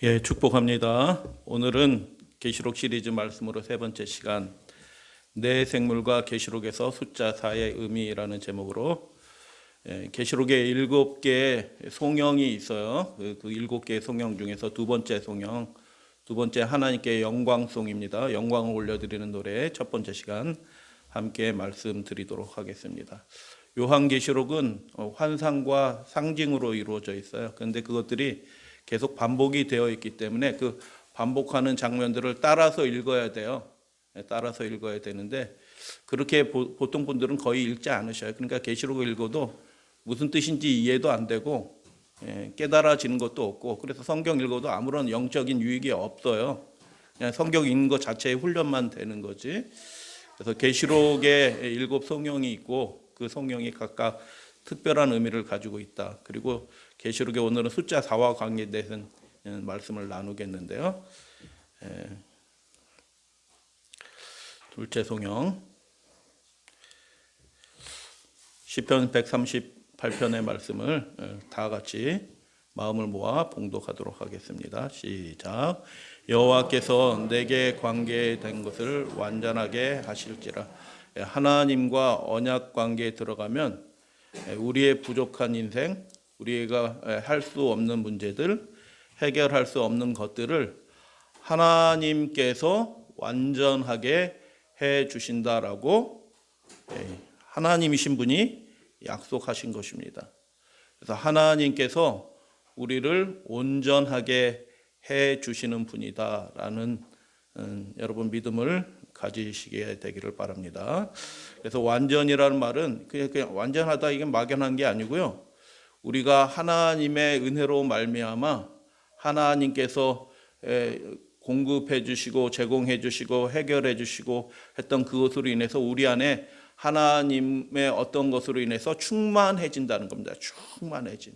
예, 축복합니다. 오늘은 계시록 시리즈 말씀으로 세 번째 시간, 내 생물과 계시록에서 숫자 4의 의미라는 제목으로 계시록에 7개의 송영이 있어요. 그 7개의 송영 중에서 두 번째 송영, 두 번째 하나님께 영광송입니다. 영광을 올려드리는 노래 첫 번째 시간 함께 말씀드리도록 하겠습니다. 요한계시록은 환상과 상징으로 이루어져 있어요. 그런데 그것들이 계속 반복이 되어 있기 때문에 그 반복하는 장면들을 따라서 읽어야 돼요. 따라서 읽어야 되는데 그렇게 보통 분들은 거의 읽지 않으셔요. 그러니까 계시록을 읽어도 무슨 뜻인지 이해도 안 되고 깨달아지는 것도 없고, 그래서 성경 읽어도 아무런 영적인 유익이 없어요. 그냥 성경 읽는 것 자체의 훈련만 되는 거지. 그래서 계시록에 7 송영이 있고 그 송영이 각각 특별한 의미를 가지고 있다. 그리고 계시록에 오늘은 숫자 4와 관계된 말씀을 나누겠는데요. 둘째 송영, 시편 138편의 말씀을 다 같이 마음을 모아 봉독하도록 하겠습니다. 시작. 여호와께서 내게 관계된 것을 완전하게 하실지라. 하나님과 언약 관계에 들어가면 우리의 부족한 인생, 우리가 할 수 없는 문제들, 해결할 수 없는 것들을 하나님께서 완전하게 해 주신다라고 하나님이신 분이 약속하신 것입니다. 그래서 하나님께서 우리를 온전하게 해 주시는 분이다라는 여러분 믿음을 가지시게 되기를 바랍니다. 그래서 완전이라는 말은 그냥 완전하다, 이게 막연한 게 아니고요. 우리가 하나님의 은혜로 말미암아 하나님께서 공급해 주시고 제공해 주시고 해결해 주시고 했던 그것으로 인해서 우리 안에 하나님의 어떤 것으로 인해서 충만해진다는 겁니다. 충만해진.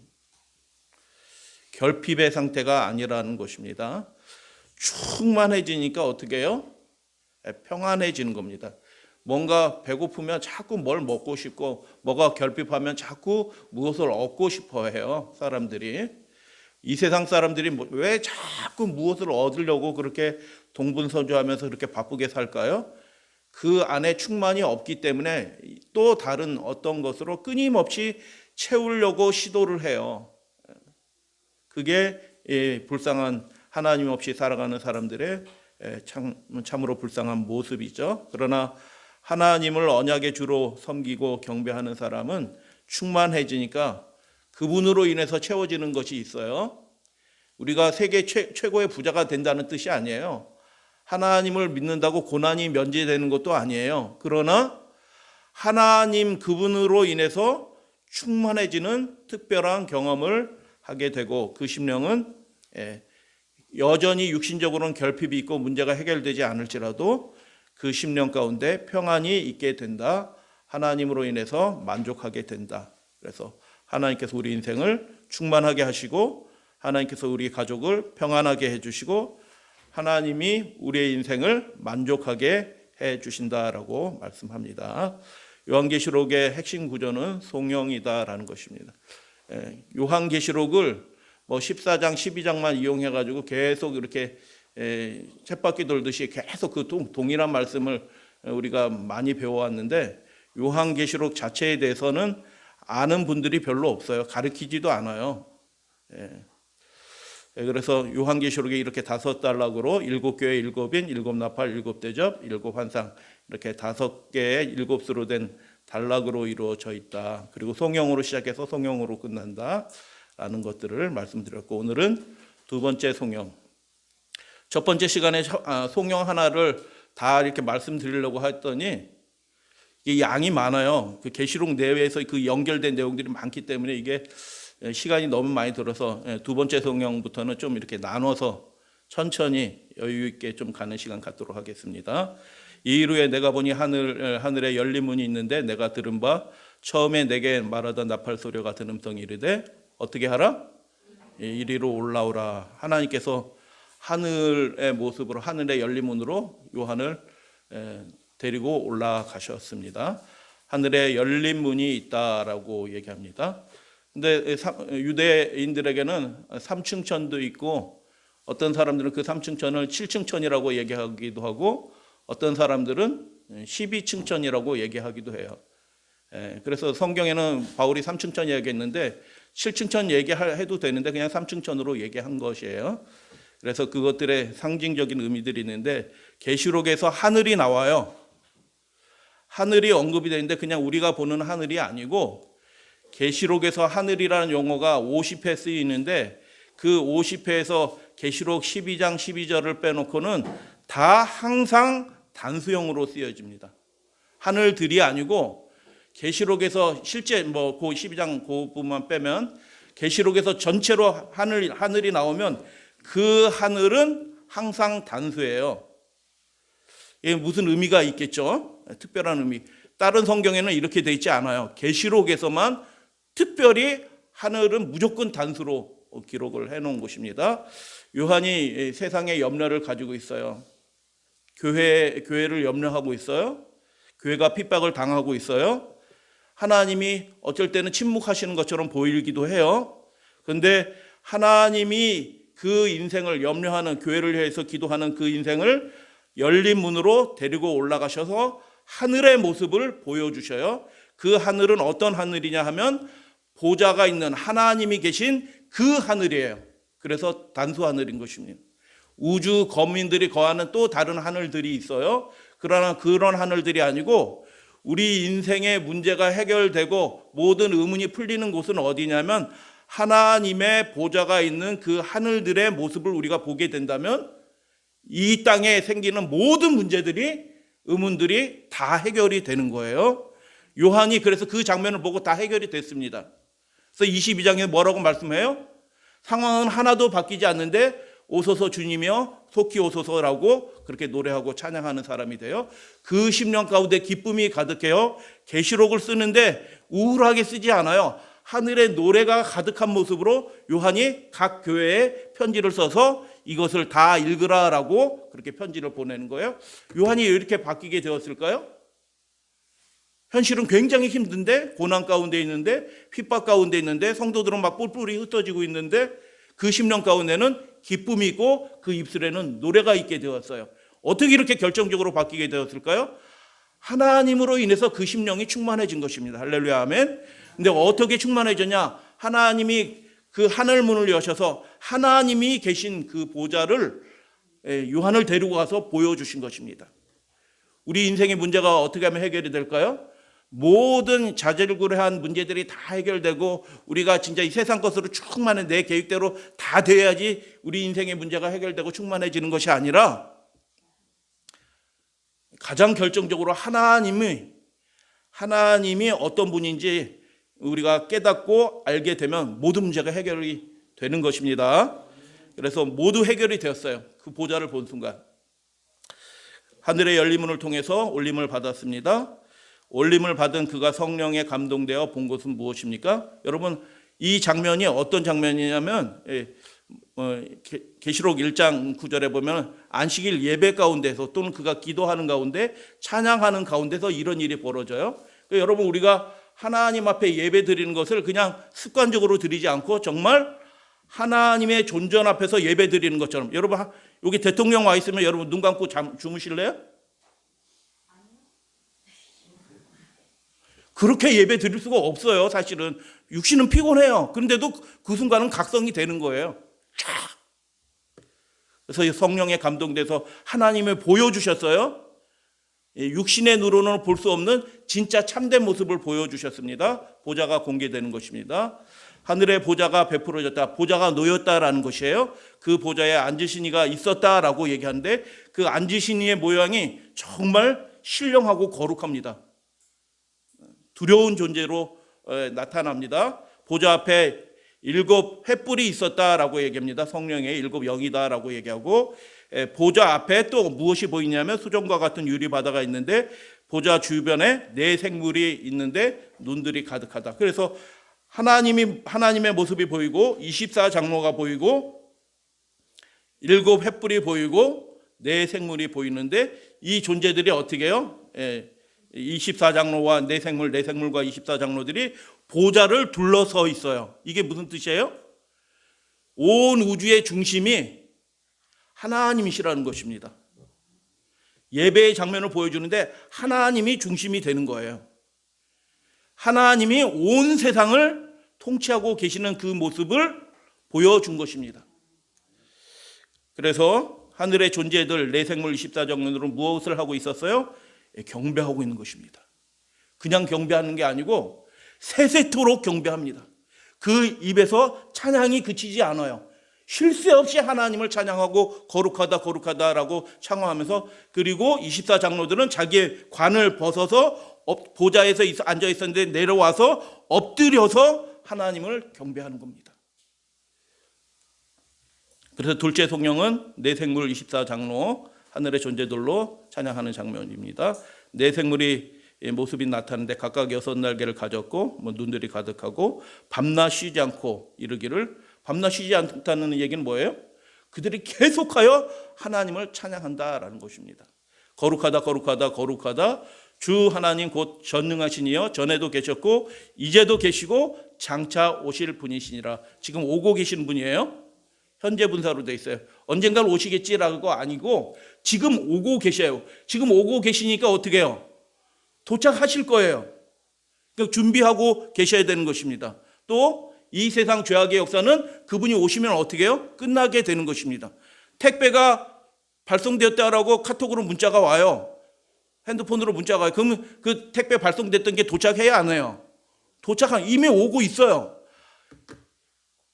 결핍의 상태가 아니라는 것입니다. 충만해지니까 어떻게 해요? 평안해지는 겁니다. 뭔가 배고프면 자꾸 뭘 먹고 싶고, 뭐가 결핍하면 자꾸 무엇을 얻고 싶어 해요. 사람들이. 이 세상 사람들이 왜 자꾸 무엇을 얻으려고 그렇게 동분서주하면서 그렇게 바쁘게 살까요? 그 안에 충만이 없기 때문에 또 다른 어떤 것으로 끊임없이 채우려고 시도를 해요. 그게 불쌍한, 하나님 없이 살아가는 사람들의 참으로 불쌍한 모습이죠. 그러나 하나님을 언약의 주로 섬기고 경배하는 사람은 충만해지니까 그분으로 인해서 채워지는 것이 있어요. 우리가 세계 최고의 부자가 된다는 뜻이 아니에요. 하나님을 믿는다고 고난이 면제되는 것도 아니에요. 그러나 하나님 그분으로 인해서 충만해지는 특별한 경험을 하게 되고, 그 심령은 여전히 육신적으로는 결핍이 있고 문제가 해결되지 않을지라도 그 심령 가운데 평안이 있게 된다. 하나님으로 인해서 만족하게 된다. 그래서 하나님께서 우리 인생을 충만하게 하시고, 하나님께서 우리 가족을 평안하게 해주시고, 하나님이 우리의 인생을 만족하게 해주신다라고 말씀합니다. 요한계시록의 핵심 구조는 송영이다라는 것입니다. 요한계시록을 14장, 12장만 이용해가지고 계속 이렇게 쳇바퀴 돌듯이 계속 그 동일한 말씀을 우리가 많이 배워왔는데, 요한계시록 자체에 대해서는 아는 분들이 별로 없어요. 가르치지도 않아요. 그래서 요한계시록에 이렇게 5단락으로 7교회 7인, 7나팔, 7대접, 7환상, 이렇게 5개의 7수로 된 단락으로 이루어져 있다. 그리고 송영으로 시작해서 송영으로 끝난다 라는 것들을 말씀드렸고, 오늘은 두 번째 송영. 첫 번째 시간에 송영 하나를 다 이렇게 말씀드리려고 했더니 이게 양이 많아요. 그 계시록 내외에서 그 연결된 내용들이 많기 때문에 이게 시간이 너무 많이 들어서 두 번째 송영부터는 좀 이렇게 나눠서 천천히 여유 있게 좀 가는 시간 갖도록 하겠습니다. 이후에 내가 보니 하늘에 열린 문이 있는데 내가 들은 바 처음에 내게 말하던 나팔 소리가 같은 음성이 이르되 어떻게 하라? 이리로 올라오라. 하나님께서 하늘의 모습으로, 하늘의 열린 문으로 요한을 데리고 올라가셨습니다. 하늘에 열린 문이 있다라고 얘기합니다. 근데 유대인들에게는 3층천도 있고 어떤 사람들은 그 3층 천을 7층 천이라고 얘기하기도 하고 어떤 사람들은 12층 천이라고 얘기하기도 해요. 그래서 성경에는 바울이 3층 천 얘기했는데 7층 천 얘기해도 되는데 그냥 3층 천으로 얘기한 것이에요. 그래서 그것들의 상징적인 의미들이 있는데 계시록에서 하늘이 나와요. 하늘이 언급이 되는데 그냥 우리가 보는 하늘이 아니고 계시록에서 하늘이라는 용어가 50회 쓰이는데 그 50회에서 계시록 12장 12절을 빼놓고는 다 항상 단수형으로 쓰여집니다. 하늘들이 아니고 계시록에서 실제 그 12장 그 부분만 빼면 계시록에서 전체로 하늘이 나오면 그 하늘은 항상 단수예요. 이게 무슨 의미가 있겠죠? 특별한 의미. 다른 성경에는 이렇게 돼 있지 않아요. 계시록에서만 특별히 하늘은 무조건 단수로 기록을 해놓은 것입니다. 요한이 세상의 염려를 가지고 있어요. 교회를 염려하고 있어요. 교회가 핍박을 당하고 있어요. 하나님이 어쩔 때는 침묵하시는 것처럼 보이기도 해요. 그런데 하나님이 그 인생을 염려하는, 교회를 위해서 기도하는 그 인생을 열린 문으로 데리고 올라가셔서 하늘의 모습을 보여주셔요. 그 하늘은 어떤 하늘이냐 하면 보좌가 있는 하나님이 계신 그 하늘이에요. 그래서 단수 하늘인 것입니다. 우주 거민들이 거하는 또 다른 하늘들이 있어요. 그러나 그런 하늘들이 아니고 우리 인생의 문제가 해결되고 모든 의문이 풀리는 곳은 어디냐면 하나님의 보좌가 있는 그 하늘들의 모습을 우리가 보게 된다면 이 땅에 생기는 모든 문제들이, 의문들이 다 해결이 되는 거예요. 요한이 그래서 그 장면을 보고 다 해결이 됐습니다. 그래서 22장에 뭐라고 말씀해요? 상황은 하나도 바뀌지 않는데 오소서 주님이여 속히 오소서라고 그렇게 노래하고 찬양하는 사람이 돼요. 그 10년 가운데 기쁨이 가득해요. 계시록을 쓰는데 우울하게 쓰지 않아요. 하늘의 노래가 가득한 모습으로 요한이 각 교회에 편지를 써서 이것을 다 읽으라라고 그렇게 편지를 보내는 거예요. 요한이 왜 이렇게 바뀌게 되었을까요? 현실은 굉장히 힘든데, 고난 가운데 있는데, 핍박 가운데 있는데, 성도들은 막 뿔뿔이 흩어지고 있는데 그 10년 가운데는 기쁨이 있고 그 입술에는 노래가 있게 되었어요. 어떻게 이렇게 결정적으로 바뀌게 되었을까요? 하나님으로 인해서 그 심령이 충만해진 것입니다. 할렐루야 아멘. 근데 어떻게 충만해졌냐? 하나님이 그 하늘 문을 여셔서 하나님이 계신 그 보좌를 요한을 데리고 가서 보여주신 것입니다. 우리 인생의 문제가 어떻게 하면 해결이 될까요? 모든 자질구레한 문제들이 다 해결되고 우리가 진짜 이 세상 것으로 충만해 내 계획대로 다 돼야지 우리 인생의 문제가 해결되고 충만해지는 것이 아니라 가장 결정적으로 하나님이 어떤 분인지 우리가 깨닫고 알게 되면 모든 문제가 해결이 되는 것입니다. 그래서 모두 해결이 되었어요. 그 보좌를 본 순간. 하늘의 열린 문을 통해서 올림을 받았습니다. 올림을 받은 그가 성령에 감동되어 본 것은 무엇입니까? 여러분 이 장면이 어떤 장면이냐면 계시록 1장 9절에 보면 안식일 예배 가운데서 또는 그가 기도하는 가운데 찬양하는 가운데서 이런 일이 벌어져요. 그러니까 여러분 우리가 하나님 앞에 예배 드리는 것을 그냥 습관적으로 드리지 않고 정말 하나님의 존전 앞에서 예배 드리는 것처럼, 여러분 여기 대통령 와 있으면 여러분 눈 감고 주무실래요? 그렇게 예배 드릴 수가 없어요. 사실은 육신은 피곤해요. 그런데도 그 순간은 각성이 되는 거예요. 그래서 성령에 감동돼서 하나님을 보여주셨어요. 육신의 눈으로는 볼 수 없는 진짜 참된 모습을 보여주셨습니다. 보좌가 공개되는 것입니다. 하늘의 보좌가 베풀어졌다, 보좌가 놓였다라는 것이에요. 그 보좌에 앉으신 이가 있었다라고 얘기하는데 그 앉으신 이의 모양이 정말 신령하고 거룩합니다. 두려운 존재로 나타납니다. 보좌 앞에 7 횃불이 있었다라고 얘기합니다. 성령의 7 영이다라고 얘기하고, 보좌 앞에 또 무엇이 보이냐면 수정과 같은 유리 바다가 있는데 보좌 주변에 4 생물이 있는데 눈들이 가득하다. 그래서 하나님의 모습이 보이고 24장로가 보이고 7 횃불이 보이고 4 생물이 보이는데 이 존재들이 어떻게 해요? 24장로와 4생물과 24장로들이 보좌를 둘러서 있어요. 이게 무슨 뜻이에요? 온 우주의 중심이 하나님이시라는 것입니다. 예배의 장면을 보여주는데 하나님이 중심이 되는 거예요. 하나님이 온 세상을 통치하고 계시는 그 모습을 보여준 것입니다. 그래서 하늘의 존재들 내생물 24장면으로 무엇을 하고 있었어요? 경배하고 있는 것입니다. 그냥 경배하는 게 아니고 세세토록 경배합니다. 그 입에서 찬양이 그치지 않아요. 쉴 새 없이 하나님을 찬양하고 거룩하다 거룩하다라고 창화하면서, 그리고 24장로들은 자기의 관을 벗어서 보좌에서 앉아 있었는데 내려와서 엎드려서 하나님을 경배하는 겁니다. 그래서 둘째 성령은 내생물 24장로 하늘의 존재들로 찬양하는 장면입니다. 내생물이 모습이 나타나는데 각각 6날개를 가졌고 눈들이 가득하고 밤낮 쉬지 않고 이르기를, 밤낮 쉬지 않다는 얘기는 뭐예요? 그들이 계속하여 하나님을 찬양한다라는 것입니다. 거룩하다 거룩하다 거룩하다 주 하나님 곧 전능하신 이여 전에도 계셨고 이제도 계시고 장차 오실 분이시니라. 지금 오고 계시는 분이에요. 현재 분사로 돼 있어요. 언젠가 오시겠지라고 아니고 지금 오고 계셔요. 지금 오고 계시니까 어떻게 해요? 도착하실 거예요. 그러니까 준비하고 계셔야 되는 것입니다. 또 이 세상 죄악의 역사는 그분이 오시면 어떻게 해요? 끝나게 되는 것입니다. 택배가 발송되었다라고 카톡으로 문자가 와요. 핸드폰으로 문자가 와요. 그러면 그 택배 발송됐던 게 도착해야 안 해요? 이미 오고 있어요.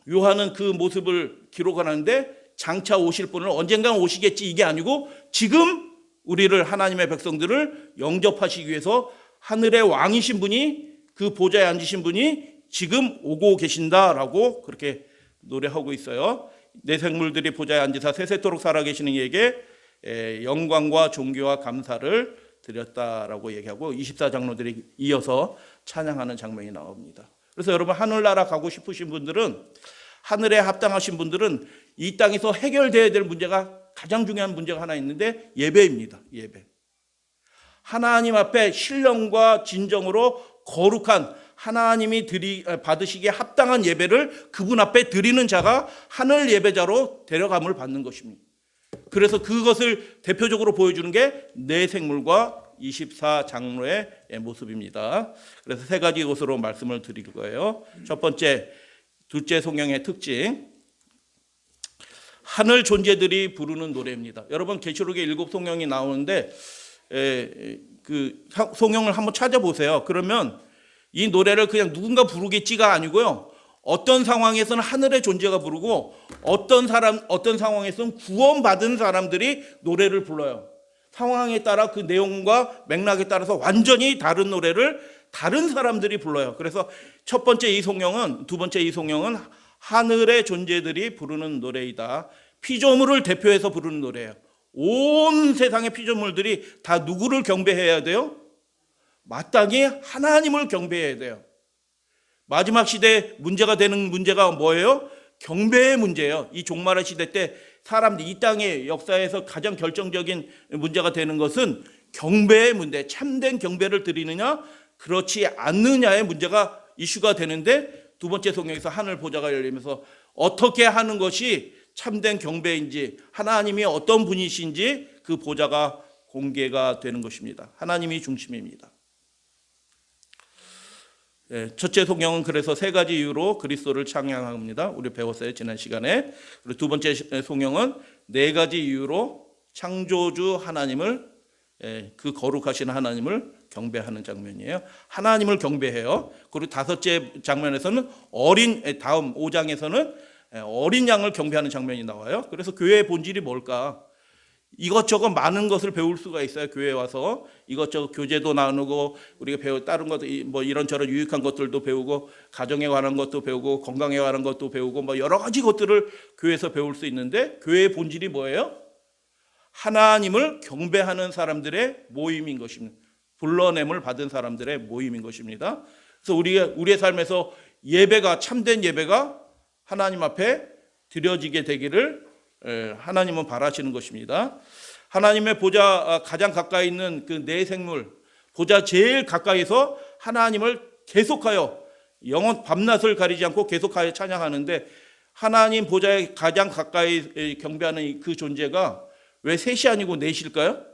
요한은 그 모습을 기록하는데 장차 오실 분을 언젠가 오시겠지 이게 아니고 지금 우리를 하나님의 백성들을 영접하시기 위해서 하늘의 왕이신 분이, 그 보좌에 앉으신 분이 지금 오고 계신다라고 그렇게 노래하고 있어요. 내 생물들이 보좌에 앉으사 세세토록 살아계시는 이에게 영광과 존귀와 감사를 드렸다라고 얘기하고 24장로들이 이어서 찬양하는 장면이 나옵니다. 그래서 여러분 하늘나라 가고 싶으신 분들은, 하늘에 합당하신 분들은 이 땅에서 해결돼야 될 문제가, 가장 중요한 문제가 하나 있는데 예배입니다. 예배. 하나님 앞에 신령과 진정으로 거룩한 하나님이 받으시기에 합당한 예배를 그분 앞에 드리는 자가 하늘 예배자로 데려감을 받는 것입니다. 그래서 그것을 대표적으로 보여주는 게 내생물과 24장로의 모습입니다. 그래서 세 가지 것으로 말씀을 드릴 거예요. 첫 번째, 둘째 성령의 특징, 하늘 존재들이 부르는 노래입니다. 여러분 계시록에 7 성령이 나오는데 그 성령을 한번 찾아보세요. 그러면 이 노래를 그냥 누군가 부르겠지가 아니고요. 어떤 상황에서는 하늘의 존재가 부르고 어떤 상황에서는 구원받은 사람들이 노래를 불러요. 상황에 따라 그 내용과 맥락에 따라서 완전히 다른 노래를 다른 사람들이 불러요. 그래서 첫 번째 이 성령은, 두 번째 이 성령은 하늘의 존재들이 부르는 노래이다. 피조물을 대표해서 부르는 노래예요. 온 세상의 피조물들이 다 누구를 경배해야 돼요? 마땅히 하나님을 경배해야 돼요. 마지막 시대에 문제가 되는 문제가 뭐예요? 경배의 문제예요. 이 종말의 시대 때 사람들이, 이 땅의 역사에서 가장 결정적인 문제가 되는 것은 경배의 문제, 참된 경배를 드리느냐 그렇지 않느냐의 문제가 이슈가 되는데, 두 번째 성령에서 하늘 보좌가 열리면서 어떻게 하는 것이 참된 경배인지, 하나님이 어떤 분이신지 그 보좌가 공개가 되는 것입니다. 하나님이 중심입니다. 첫째 성령은 그래서 세 가지 이유로 그리스도를 찬양합니다. 우리 배웠어요, 지난 시간에. 그리고 두 번째 성령은 네 가지 이유로 창조주 하나님을, 그 거룩하신 하나님을 경배하는 장면이에요. 하나님을 경배해요. 그리고 다섯째 장면에서는 다음 5장에서는 어린 양을 경배하는 장면이 나와요. 그래서 교회의 본질이 뭘까? 이것저것 많은 것을 배울 수가 있어요. 교회에 와서 이것저것 교제도 나누고, 우리가 다른 것, 뭐 이런저런 유익한 것들도 배우고, 가정에 관한 것도 배우고, 건강에 관한 것도 배우고, 뭐 여러 가지 것들을 교회에서 배울 수 있는데, 교회의 본질이 뭐예요? 하나님을 경배하는 사람들의 모임인 것입니다. 불러냄을 받은 사람들의 모임인 것입니다. 그래서 우리의 삶에서 예배가, 참된 예배가 하나님 앞에 드려지게 되기를 하나님은 바라시는 것입니다. 하나님의 보좌 가장 가까이 있는 그 내생물, 보좌 제일 가까이서 하나님을 계속하여 밤낮을 가리지 않고 계속하여 찬양하는데, 하나님 보좌에 가장 가까이 경배하는 그 존재가 왜 셋이 아니고 넷일까요?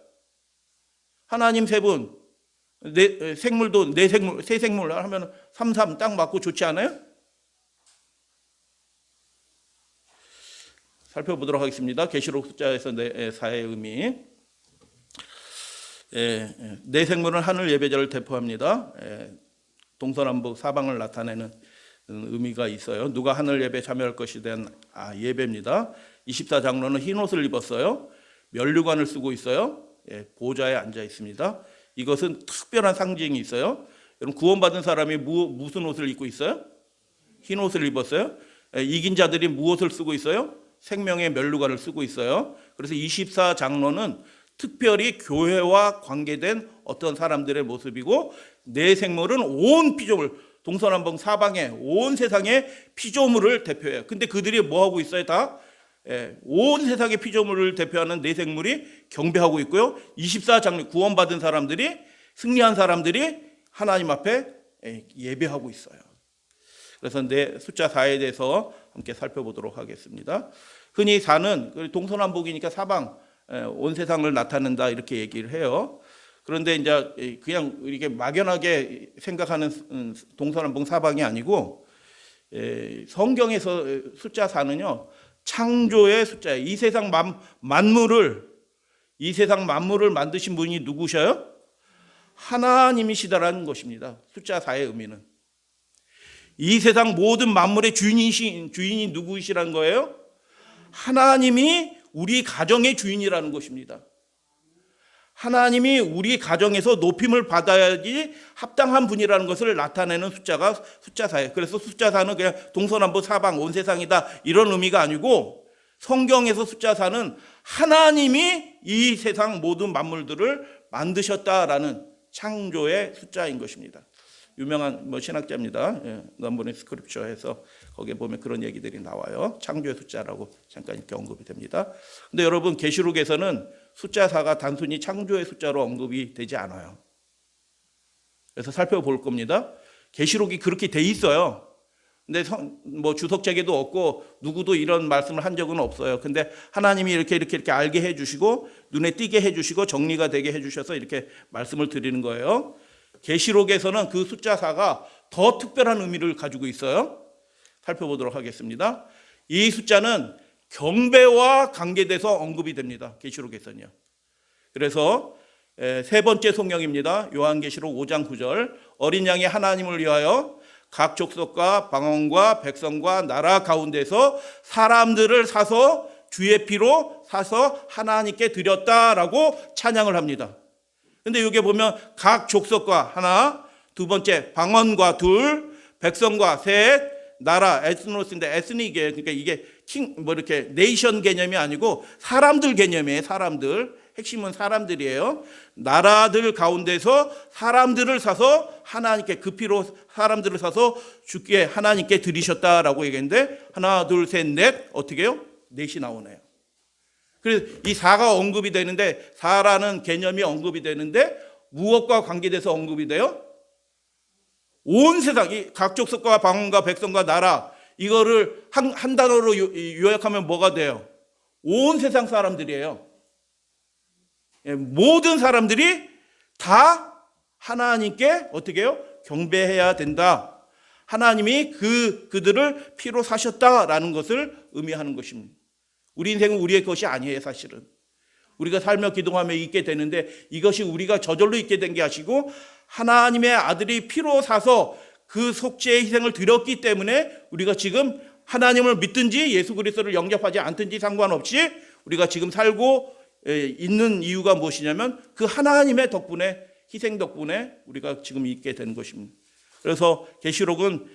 하나님 세 분, 생물도 네 생물, 세 생물 하면 3, 3 딱 맞고 좋지 않아요? 살펴보도록 하겠습니다. 계시록 숫자에서 사의 의미. 네 생물은 하늘 예배자를 대표합니다. 동서남북 사방을 나타내는 의미가 있어요. 누가 하늘 예배 참여할 것에 대한 예배입니다. 24장로는 흰 옷을 입었어요. 면류관을 쓰고 있어요. 보좌에 앉아 있습니다. 이것은 특별한 상징이 있어요. 여러분, 구원받은 사람이 무슨 옷을 입고 있어요? 흰 옷을 입었어요. 이긴 자들이 무엇을 쓰고 있어요? 생명의 면류관을 쓰고 있어요. 그래서 24장로는 특별히 교회와 관계된 어떤 사람들의 모습이고, 네 생물은 온 피조물, 동서남북 사방에 온 세상의 피조물을 대표해요. 근데 그들이 뭐 하고 있어요? 다 온 세상의 피조물을 대표하는 네 생물이 경배하고 있고요. 24장로 구원받은 사람들이, 승리한 사람들이 하나님 앞에 예배하고 있어요. 그래서 숫자 4에 대해서 함께 살펴보도록 하겠습니다. 흔히 4는 동서남북이니까 사방, 온 세상을 나타낸다 이렇게 얘기를 해요. 그런데 이제 그냥 이렇게 막연하게 생각하는 동서남북 사방이 아니고, 성경에서 숫자 4는요 창조의 숫자예요. 이 세상 만물을 만드신 분이 누구셔요? 하나님이시다라는 것입니다. 숫자 4의 의미는 이 세상 모든 만물의 주인이 누구이시라는 거예요? 하나님이 우리 가정의 주인이라는 것입니다. 하나님이 우리 가정에서 높임을 받아야지 합당한 분이라는 것을 나타내는 숫자가 숫자 4예요. 그래서 숫자 4는 그냥 동서남북 사방 온 세상이다 이런 의미가 아니고, 성경에서 숫자 4는 하나님이 이 세상 모든 만물들을 만드셨다라는 창조의 숫자인 것입니다. 유명한 신학자입니다. 넘버링 스크립처에서 거기에 보면 그런 얘기들이 나와요. 창조의 숫자라고 잠깐 이렇게 언급이 됩니다. 근데 여러분, 계시록에서는 숫자 4가 단순히 창조의 숫자로 언급이 되지 않아요. 그래서 살펴볼 겁니다. 계시록이 그렇게 돼 있어요. 근데 주석책에도 없고 누구도 이런 말씀을 한 적은 없어요. 근데 하나님이 이렇게 알게 해주시고 눈에 띄게 해주시고 정리가 되게 해주셔서 이렇게 말씀을 드리는 거예요. 계시록에서는 그 숫자 4가 더 특별한 의미를 가지고 있어요. 살펴보도록 하겠습니다. 이 숫자는 경배와 관계돼서 언급이 됩니다. 계시록에서는요. 그래서 세 번째 성경입니다. 요한계시록 5장 9절. 어린 양이 하나님을 위하여 각 족속과 방언과 백성과 나라 가운데서 사람들을 사서 주의 피로 사서 하나님께 드렸다라고 찬양을 합니다. 근데 여기 보면 각 족속과 하나, 두 번째 방언과 둘, 백성과 셋, 나라, 에스노스인데 에스닉이에요. 그러니까 이게 이렇게 네이션 개념이 아니고 사람들 개념이에요. 사람들. 핵심은 사람들이에요. 나라들 가운데서 사람들을 사서 하나님께 그 피로 사람들을 사서 주께 하나님께 드리셨다라고 얘기했는데, 하나, 둘, 셋, 넷, 어떻게 해요? 넷이 나오네요. 그래서 이 4가 언급이 되는데, 4라는 개념이 언급이 되는데 무엇과 관계돼서 언급이 돼요? 온 세상, 이 각 족속과 방언과 백성과 나라, 이거를 한 단어로 요약하면 뭐가 돼요? 온 세상 사람들이에요. 모든 사람들이 다 하나님께 어떻게 해요? 경배해야 된다. 하나님이 그들을 피로 사셨다라는 것을 의미하는 것입니다. 우리 인생은 우리의 것이 아니에요. 사실은 우리가 살며 기도하며 있게 되는데, 이것이 우리가 저절로 있게 된 게 아니고 하나님의 아들이 피로 사서 그 속죄의 희생을 드렸기 때문에 우리가 지금 하나님을 믿든지 예수 그리스도를 영접하지 않든지 상관없이 우리가 지금 살고 있는 이유가 무엇이냐면 그 하나님의 덕분에, 희생 덕분에 우리가 지금 있게 된 것입니다. 그래서 계시록은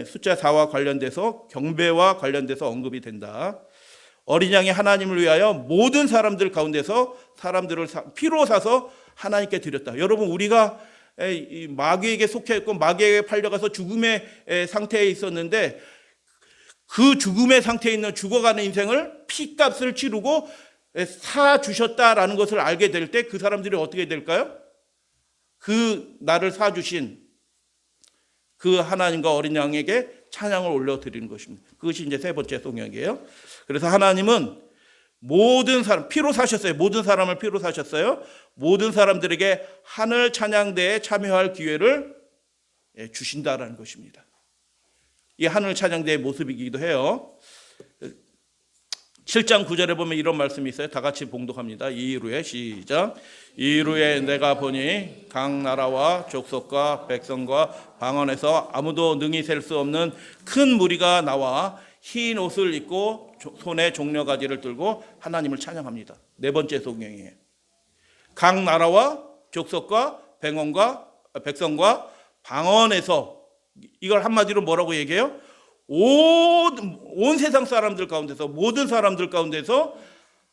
숫자 4와 관련돼서 경배와 관련돼서 언급이 된다. 어린 양이 하나님을 위하여 모든 사람들 가운데서 사람들을 피로 사서 하나님께 드렸다. 여러분, 우리가 마귀에게 속해 있고 마귀에게 팔려가서 죽음의 상태에 있었는데, 그 죽음의 상태에 있는 죽어가는 인생을 피값을 치르고 사 주셨다라는 것을 알게 될 때 그 사람들이 어떻게 될까요? 그 나를 사 주신 그 하나님과 어린 양에게 찬양을 올려드리는 것입니다. 그것이 이제 세 번째 성경이에요. 그래서 하나님은 모든 사람, 피로 사셨어요. 모든 사람을 피로 사셨어요. 모든 사람들에게 하늘 찬양대에 참여할 기회를 주신다라는 것입니다. 이 하늘 찬양대의 모습이기도 해요. 7장 9절에 보면 이런 말씀이 있어요. 다 같이 봉독합니다. 이후에 시작. 이후에 내가 보니 각 나라와 족속과 백성과 방언에서 아무도 능히 셀 수 없는 큰 무리가 나와 흰 옷을 입고 손에 종려가지를 들고 하나님을 찬양합니다. 네 번째 성경이에요. 각 나라와 족속과 백성과 방언에서, 이걸 한마디로 뭐라고 얘기해요? 온 세상 사람들 가운데서, 모든 사람들 가운데서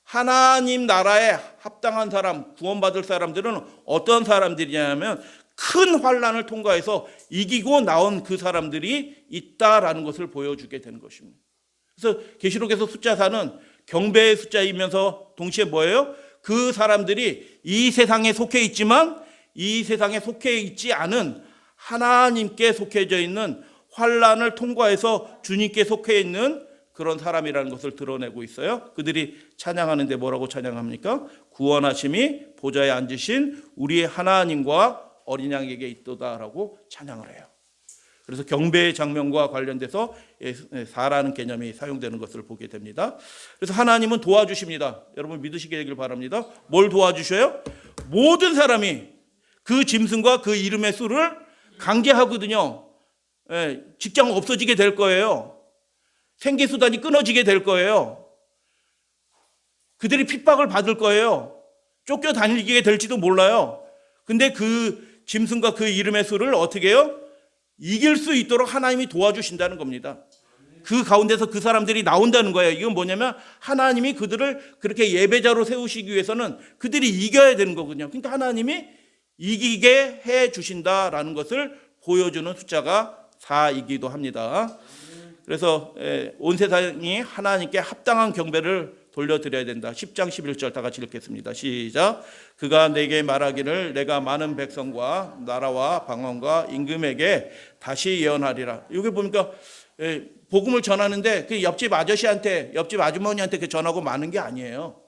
하나님 나라에 합당한 사람, 구원받을 사람들은 어떤 사람들이냐면 큰 환난을 통과해서 이기고 나온 그 사람들이 있다라는 것을 보여주게 되는 것입니다. 그래서 계시록에서 숫자 4는 경배의 숫자이면서 동시에 뭐예요? 그 사람들이 이 세상에 속해 있지만 이 세상에 속해 있지 않은 하나님께 속해져 있는 환난을 통과해서 주님께 속해 있는 그런 사람이라는 것을 드러내고 있어요. 그들이 찬양하는데 뭐라고 찬양합니까? 구원하심이 보좌에 앉으신 우리의 하나님과 어린 양에게 있도다라고 찬양을 해요. 그래서 경배의 장면과 관련돼서 사라는 개념이 사용되는 것을 보게 됩니다. 그래서 하나님은 도와주십니다. 여러분 믿으시게 되길 바랍니다. 뭘 도와주셔요? 모든 사람이 그 짐승과 그 이름의 수를 강제하거든요. 직장 없어지게 될 거예요. 생계수단이 끊어지게 될 거예요. 그들이 핍박을 받을 거예요. 쫓겨다니게 될지도 몰라요. 근데 그 짐승과 그 이름의 수를 어떻게 해요? 이길 수 있도록 하나님이 도와주신다는 겁니다. 그 가운데서 그 사람들이 나온다는 거예요. 이건 뭐냐면 하나님이 그들을 그렇게 예배자로 세우시기 위해서는 그들이 이겨야 되는 거거든요. 그러니까 하나님이 이기게 해 주신다라는 것을 보여주는 숫자가 4이기도 합니다. 그래서 온 세상이 하나님께 합당한 경배를 돌려드려야 된다. 10장 11절 다 같이 읽겠습니다. 시작. 그가 내게 말하기를 내가 많은 백성과 나라와 방언과 임금에게 다시 예언하리라. 여기 보니까 복음을 전하는데 그 옆집 아저씨한테, 옆집 아주머니한테 전하고 마는 게 아니에요.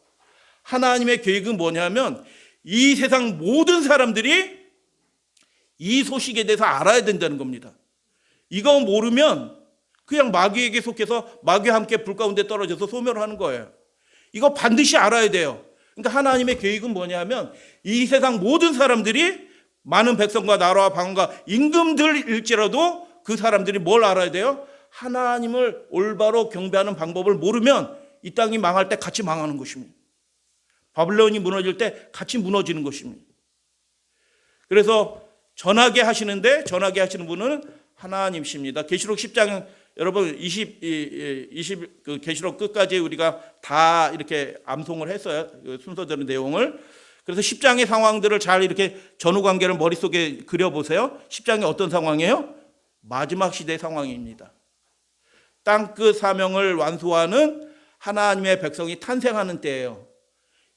하나님의 계획은 뭐냐면 이 세상 모든 사람들이 이 소식에 대해서 알아야 된다는 겁니다. 이거 모르면 그냥 마귀에게 속해서 마귀와 함께 불 가운데 떨어져서 소멸하는 거예요. 이거 반드시 알아야 돼요. 그러니까 하나님의 계획은 뭐냐면 이 세상 모든 사람들이 많은 백성과 나라와 방언과 임금들일지라도 그 사람들이 뭘 알아야 돼요? 하나님을 올바로 경배하는 방법을 모르면 이 땅이 망할 때 같이 망하는 것입니다. 바빌론이 무너질 때 같이 무너지는 것입니다. 그래서 전하게 하시는 분은 하나님이십니다. 계시록 10장 여러분 20 그 계시록 끝까지 우리가 다 이렇게 암송을 했어요. 순서대로 내용을. 그래서 10장의 상황들을 잘 이렇게 전후 관계를 머릿속에 그려보세요. 10장이 어떤 상황이에요? 마지막 시대 상황입니다. 땅끝 사명을 완수하는 하나님의 백성이 탄생하는 때예요.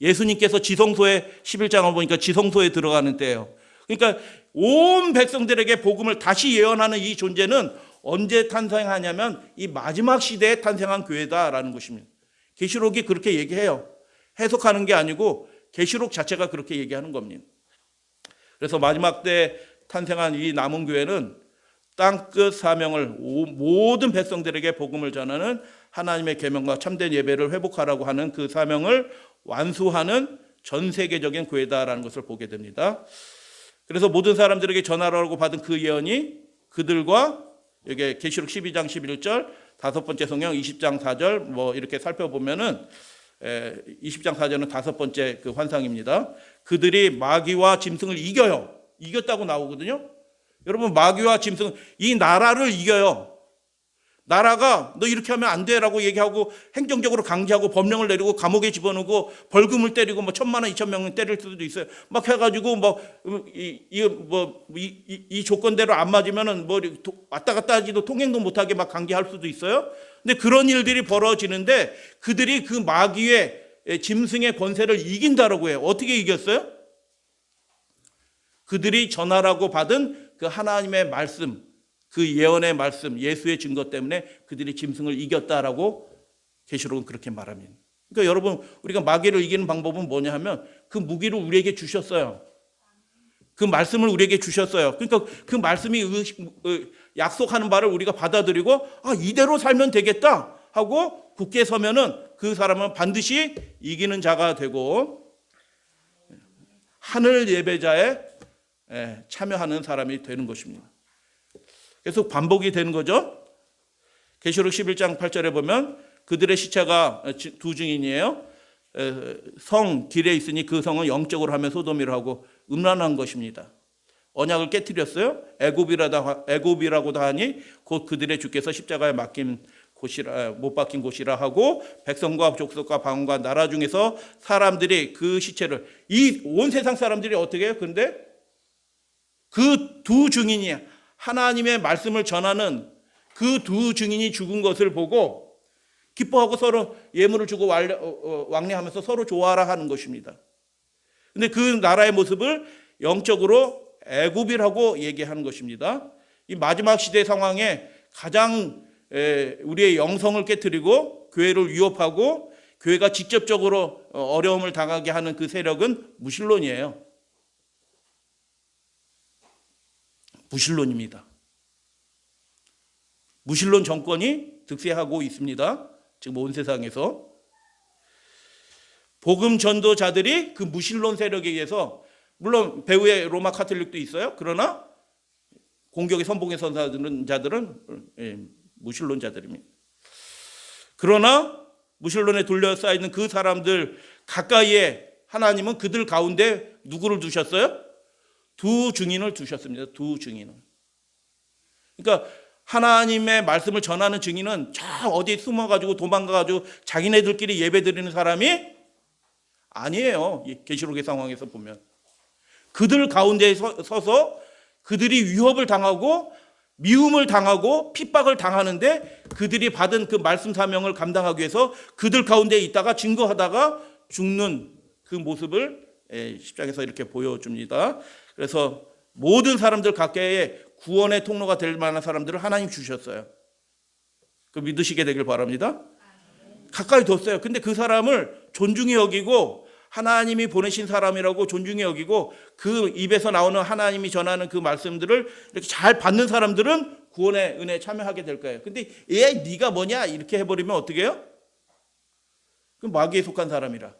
예수님께서 지성소에 11장을 보니까 지성소에 들어가는 때예요. 그러니까 온 백성들에게 복음을 다시 예언하는 이 존재는 언제 탄생하냐면 이 마지막 시대에 탄생한 교회다라는 것입니다. 계시록이 그렇게 얘기해요. 해석하는 게 아니고 계시록 자체가 그렇게 얘기하는 겁니다. 그래서 마지막 때 탄생한 이 남은 교회는 땅끝 사명을 모든 백성들에게 복음을 전하는 하나님의 계명과 참된 예배를 회복하라고 하는 그 사명을 완수하는 전 세계적인 교회다라는 것을 보게 됩니다. 그래서 모든 사람들에게 전하라고 받은 그 예언이 그들과 여기 계시록 12장 11절, 다섯 번째 성경 20장 4절 뭐 이렇게 살펴보면은 20장 4절은 다섯 번째 그 환상입니다. 그들이 마귀와 짐승을 이겨요. 이겼다고 나오거든요. 여러분 마귀와 짐승 이 나라를 이겨요. 나라가 너 이렇게 하면 안 돼라고 얘기하고 행정적으로 강제하고 법령을 내리고 감옥에 집어넣고 벌금을 때리고 뭐 1,000만 2,000명은 때릴 수도 있어요. 막 해가지고 이 조건대로 안 맞으면은 뭐 왔다 갔다 하지도 통행도 못하게 막 강제할 수도 있어요. 근데 그런 일들이 벌어지는데 그들이 그 마귀의 짐승의 권세를 이긴다라고 해요. 어떻게 이겼어요? 그들이 전하라고 받은 그 하나님의 말씀, 그 예언의 말씀, 예수의 증거 때문에 그들이 짐승을 이겼다라고 계시록은 그렇게 말합니다. 그러니까 여러분, 우리가 마귀를 이기는 방법은 뭐냐 하면 그 무기를 우리에게 주셨어요. 그 말씀을 우리에게 주셨어요. 그러니까 그 말씀이 약속하는 바를 우리가 받아들이고 이대로 살면 되겠다 하고 굳게 서면은 그 사람은 반드시 이기는 자가 되고 하늘 예배자에 참여하는 사람이 되는 것입니다. 계속 반복이 되는 거죠. 계시록 11장 8절에 보면 그들의 시체가 두 증인이에요. 성 길에 있으니 그 성은 영적으로 하면 소돔이라 하고 음란한 것입니다. 언약을 깨뜨렸어요. 애굽이라고도 하니 곧 그들의 주께서 십자가에 못 박힌 곳이라 하고 백성과 족속과 방언과 나라 중에서 사람들이 그 시체를 이 온 세상 사람들이 어떻게 해요? 그런데 그 두 증인이 하나님의 말씀을 전하는 그 두 증인이 죽은 것을 보고 기뻐하고 서로 예물을 주고 왕래하면서 서로 좋아하라 하는 것입니다. 근데 그 나라의 모습을 영적으로 애굽이라고 얘기하는 것입니다. 이 마지막 시대 상황에 가장 우리의 영성을 깨뜨리고 교회를 위협하고 교회가 직접적으로 어려움을 당하게 하는 그 세력은 무신론이에요. 무신론입니다. 무신론 정권이 득세하고 있습니다. 지금 온 세상에서. 복음 전도자들이 그 무신론 세력에 의해서 물론 배후에 로마 카톨릭도 있어요. 그러나 공격의 선봉에 선 자들은 무신론자들입니다. 그러나 무신론에 둘러싸여 있는 그 사람들 가까이에 하나님은 그들 가운데 누구를 두셨어요? 두 증인을 두셨습니다. 두 증인을. 그러니까 하나님의 말씀을 전하는 증인은 저 어디 숨어가지고 도망가가지고 자기네들끼리 예배드리는 사람이 아니에요. 계시록의 상황에서 보면 그들 가운데에 서서 그들이 위협을 당하고 미움을 당하고 핍박을 당하는데 그들이 받은 그 말씀 사명을 감당하기 위해서 그들 가운데에 있다가 증거하다가 죽는 그 모습을 십장에서 이렇게 보여줍니다. 그래서 모든 사람들 각계에 구원의 통로가 될 만한 사람들을 하나님 주셨어요. 그 믿으시게 되길 바랍니다. 가까이 뒀어요. 근데 그 사람을 존중히 여기고 하나님이 보내신 사람이라고 존중히 여기고 그 입에서 나오는 하나님이 전하는 그 말씀들을 이렇게 잘 받는 사람들은 구원의 은혜에 참여하게 될 거예요. 근데 네가 뭐냐 이렇게 해버리면 어떻게 해요? 그럼 마귀에 속한 사람이라.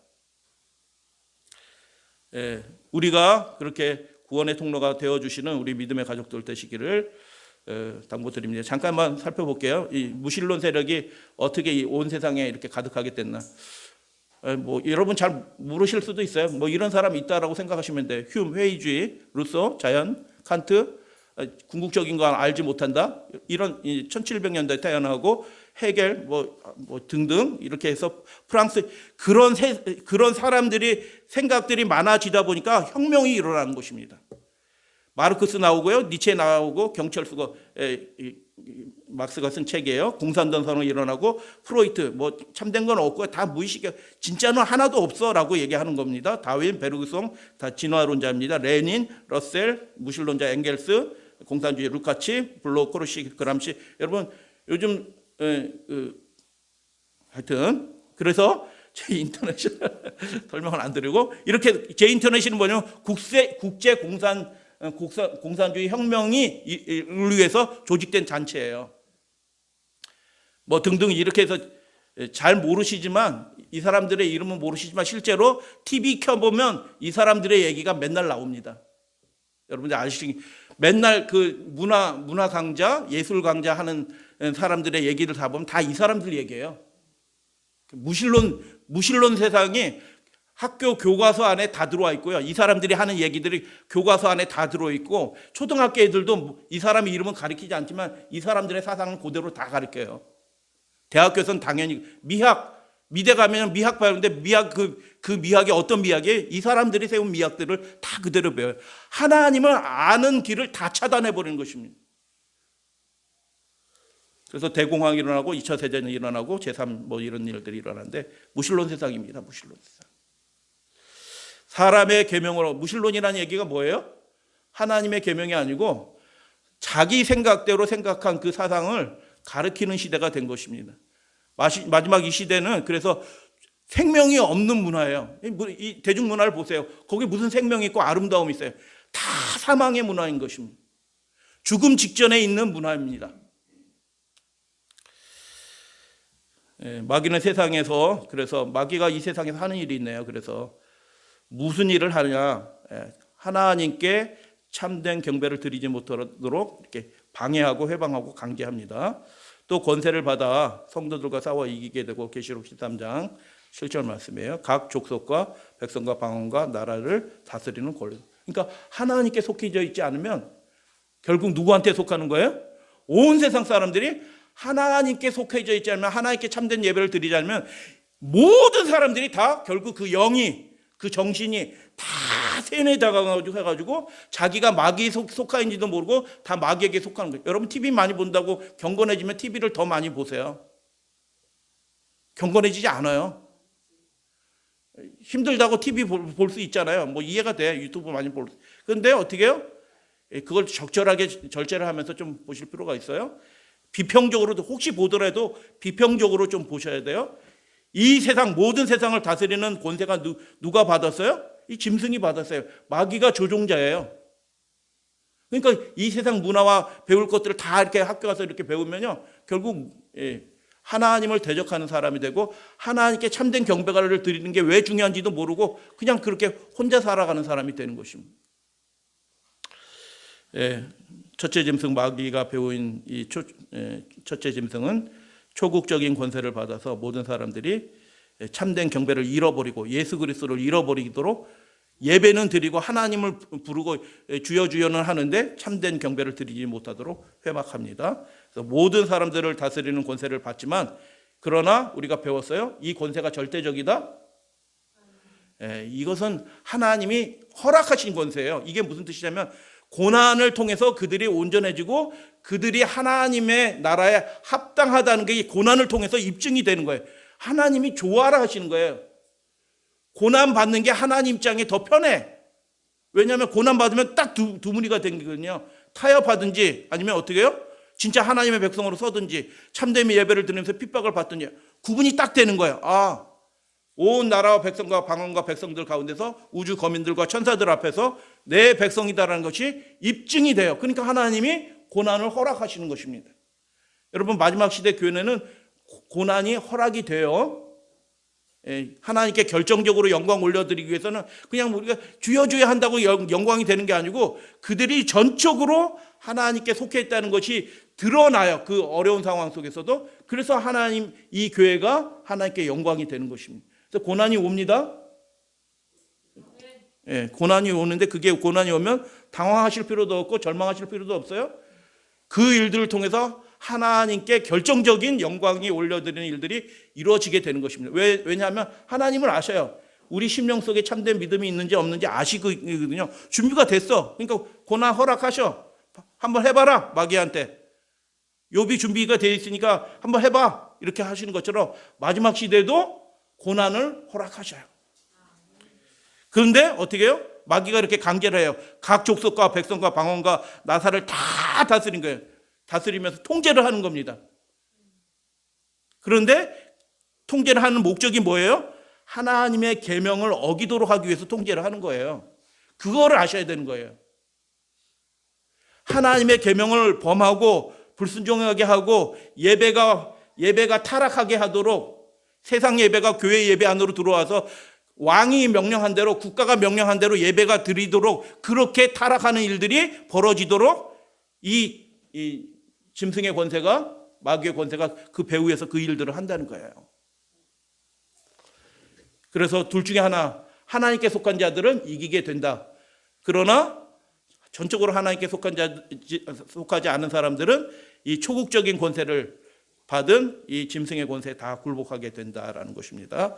우리가 그렇게 구원의 통로가 되어주시는 우리 믿음의 가족들 되시기를 당부드립니다. 잠깐만 살펴볼게요. 이 무신론 세력이 어떻게 온 세상에 이렇게 가득하게 됐나. 여러분 잘 모르실 수도 있어요. 이런 사람이 있다라고 생각하시면 돼요. 휴մ, 회의주의, 루소, 자연, 칸트, 궁극적인 거 알지 못한다. 이런 1700년대에 태어나고 헤겔 등등 이렇게 해서 프랑스 그런 사람들이 생각들이 많아지다 보니까 혁명이 일어나는 것입니다. 마르크스 나오고요, 니체 나오고 경철수가 막스가 쓴 책이에요. 공산당선언이 일어나고 프로이트 참된 건 없고 다 무의식이야. 진짜는 하나도 없어라고 얘기하는 겁니다. 다윈, 베르그송 다 진화론자입니다. 레닌, 러셀, 무신론자 엥겔스, 공산주의 루카치, 블록, 코르시, 그람시. 여러분 요즘 하여튼 그래서 제 인터내셔널 설명을 안 드리고 이렇게 제 인터내셔널은 뭐냐면 국제 공산주의 혁명이 위해서 조직된 단체예요. 등등 이렇게 해서 잘 모르시지만 이 사람들의 이름은 모르시지만 실제로 TV 켜보면 이 사람들의 얘기가 맨날 나옵니다. 여러분들 아시기 맨날 그 문화 강좌, 예술 강좌 하는 사람들의 얘기를 다 보면 다 이 사람들 얘기예요. 무신론 세상이 학교 교과서 안에 다 들어와 있고요. 이 사람들이 하는 얘기들이 교과서 안에 다 들어있고 초등학교 애들도 이 사람의 이름은 가르치지 않지만 이 사람들의 사상은 그대로 다 가르쳐요. 대학교에서는 당연히 미대 가면 미학 배우는데 그 미학이 어떤 미학이에요? 이 사람들이 세운 미학들을 다 그대로 배워요. 하나님을 아는 길을 다 차단해버리는 것입니다. 그래서 대공황이 일어나고 2차 세전이 일어나고 제3 이런 일들이 일어나는데 무신론 세상입니다. 무신론 세상. 사람의 계명으로 무신론이라는 얘기가 뭐예요? 하나님의 계명이 아니고 자기 생각대로 생각한 그 사상을 가르치는 시대가 된 것입니다. 마지막 이 시대는 그래서 생명이 없는 문화예요. 이 대중문화를 보세요. 거기 무슨 생명이 있고 아름다움이 있어요. 다 사망의 문화인 것입니다. 죽음 직전에 있는 문화입니다. 마귀는 세상에서, 그래서 마귀가 이 세상에서 하는 일이 있네요. 그래서 무슨 일을 하느냐, 하나님께 참된 경배를 드리지 못하도록 이렇게 방해하고 회방하고 강제합니다. 또 권세를 받아 성도들과 싸워 이기게 되고, 계시록 13장 7절 말씀이에요. 각 족속과 백성과 방언과 나라를 다스리는 권리. 그러니까 하나님께 속해져 있지 않으면 결국 누구한테 속하는 거예요? 온 세상 사람들이 하나님께 속해져 있지 않으면, 하나님께 참된 예배를 드리지 않으면 모든 사람들이 다 결국 그 영이, 그 정신이 다 세뇌당하고 해가지고 자기가 마귀에 속하인지도 모르고 다 마귀에게 속하는 거예요. 여러분 TV 많이 본다고 경건해지면 TV를 더 많이 보세요. 경건해지지 않아요. 힘들다고 TV 볼 수 있잖아요. 뭐 이해가 돼. 유튜브 많이 볼 수. 그런데 어떻게 해요? 그걸 적절하게 절제를 하면서 좀 보실 필요가 있어요. 비평적으로도, 혹시 보더라도 비평적으로 좀 보셔야 돼요. 이 세상, 모든 세상을 다스리는 권세가 누가 받았어요? 이 짐승이 받았어요. 마귀가 조종자예요. 그러니까 이 세상 문화와 배울 것들을 다 이렇게 학교 가서 이렇게 배우면요, 결국 하나님을 대적하는 사람이 되고, 하나님께 참된 경배를 드리는 게 왜 중요한지도 모르고 그냥 그렇게 혼자 살아가는 사람이 되는 것입니다. 첫째 짐승, 마귀가 배우인 이 첫째 짐승은 초국적인 권세를 받아서 모든 사람들이 참된 경배를 잃어버리고 예수 그리스도를 잃어버리도록 예배는 드리고 하나님을 부르고 주여 주여는 하는데 참된 경배를 드리지 못하도록 회막합니다. 그래서 모든 사람들을 다스리는 권세를 받지만, 그러나 우리가 배웠어요. 이 권세가 절대적이다. 이것은 하나님이 허락하신 권세예요. 이게 무슨 뜻이냐면, 고난을 통해서 그들이 온전해지고 그들이 하나님의 나라에 합당하다는 게 이 고난을 통해서 입증이 되는 거예요. 하나님이 좋아라 하시는 거예요. 고난 받는 게 하나님 입장에 더 편해. 왜냐하면 고난 받으면 딱 두 무리가 되거든요. 타협하든지 아니면 어떻게 해요? 진짜 하나님의 백성으로 서든지, 참된 예배를 드리면서 핍박을 받든지 구분이 딱 되는 거예요. 온 나라와 백성과 방언과 백성들 가운데서 우주 거민들과 천사들 앞에서 내 백성이다라는 것이 입증이 돼요. 그러니까 하나님이 고난을 허락하시는 것입니다. 여러분, 마지막 시대 교회는 고난이 허락이 돼요. 하나님께 결정적으로 영광 올려드리기 위해서는 그냥 우리가 주여 주여 한다고 영광이 되는 게 아니고, 그들이 전적으로 하나님께 속해 있다는 것이 드러나요. 그 어려운 상황 속에서도. 그래서 하나님, 이 교회가 하나님께 영광이 되는 것입니다. 그래서 고난이 옵니다. 고난이 오는데, 그게 고난이 오면 당황하실 필요도 없고 절망하실 필요도 없어요. 그 일들을 통해서 하나님께 결정적인 영광이 올려드리는 일들이 이루어지게 되는 것입니다. 왜냐하면 하나님을 아셔요. 우리 심령 속에 참된 믿음이 있는지 없는지 아시거든요. 준비가 됐어. 그러니까 고난 허락하셔. 한번 해봐라. 마귀한테. 욥이 준비가 되어 있으니까 한번 해봐. 이렇게 하시는 것처럼 마지막 시대도 고난을 허락하셔요. 그런데 어떻게 해요? 마귀가 이렇게 강제를 해요. 각 족속과 백성과 방언과 나사를 다 다스린 거예요. 다스리면서 통제를 하는 겁니다. 그런데 통제를 하는 목적이 뭐예요? 하나님의 계명을 어기도록 하기 위해서 통제를 하는 거예요. 그거를 아셔야 되는 거예요. 하나님의 계명을 범하고 불순종하게 하고 예배가 타락하게 하도록, 세상 예배가 교회 예배 안으로 들어와서 왕이 명령한 대로, 국가가 명령한 대로 예배가 드리도록, 그렇게 타락하는 일들이 벌어지도록 이 짐승의 권세가, 마귀의 권세가 그 배후에서 그 일들을 한다는 거예요. 그래서 둘 중에 하나, 하나님께 속한 자들은 이기게 된다. 그러나 전적으로 하나님께 속하지 않은 사람들은 이 초국적인 권세를 받은 이 짐승의 권세에 다 굴복하게 된다라는 것입니다.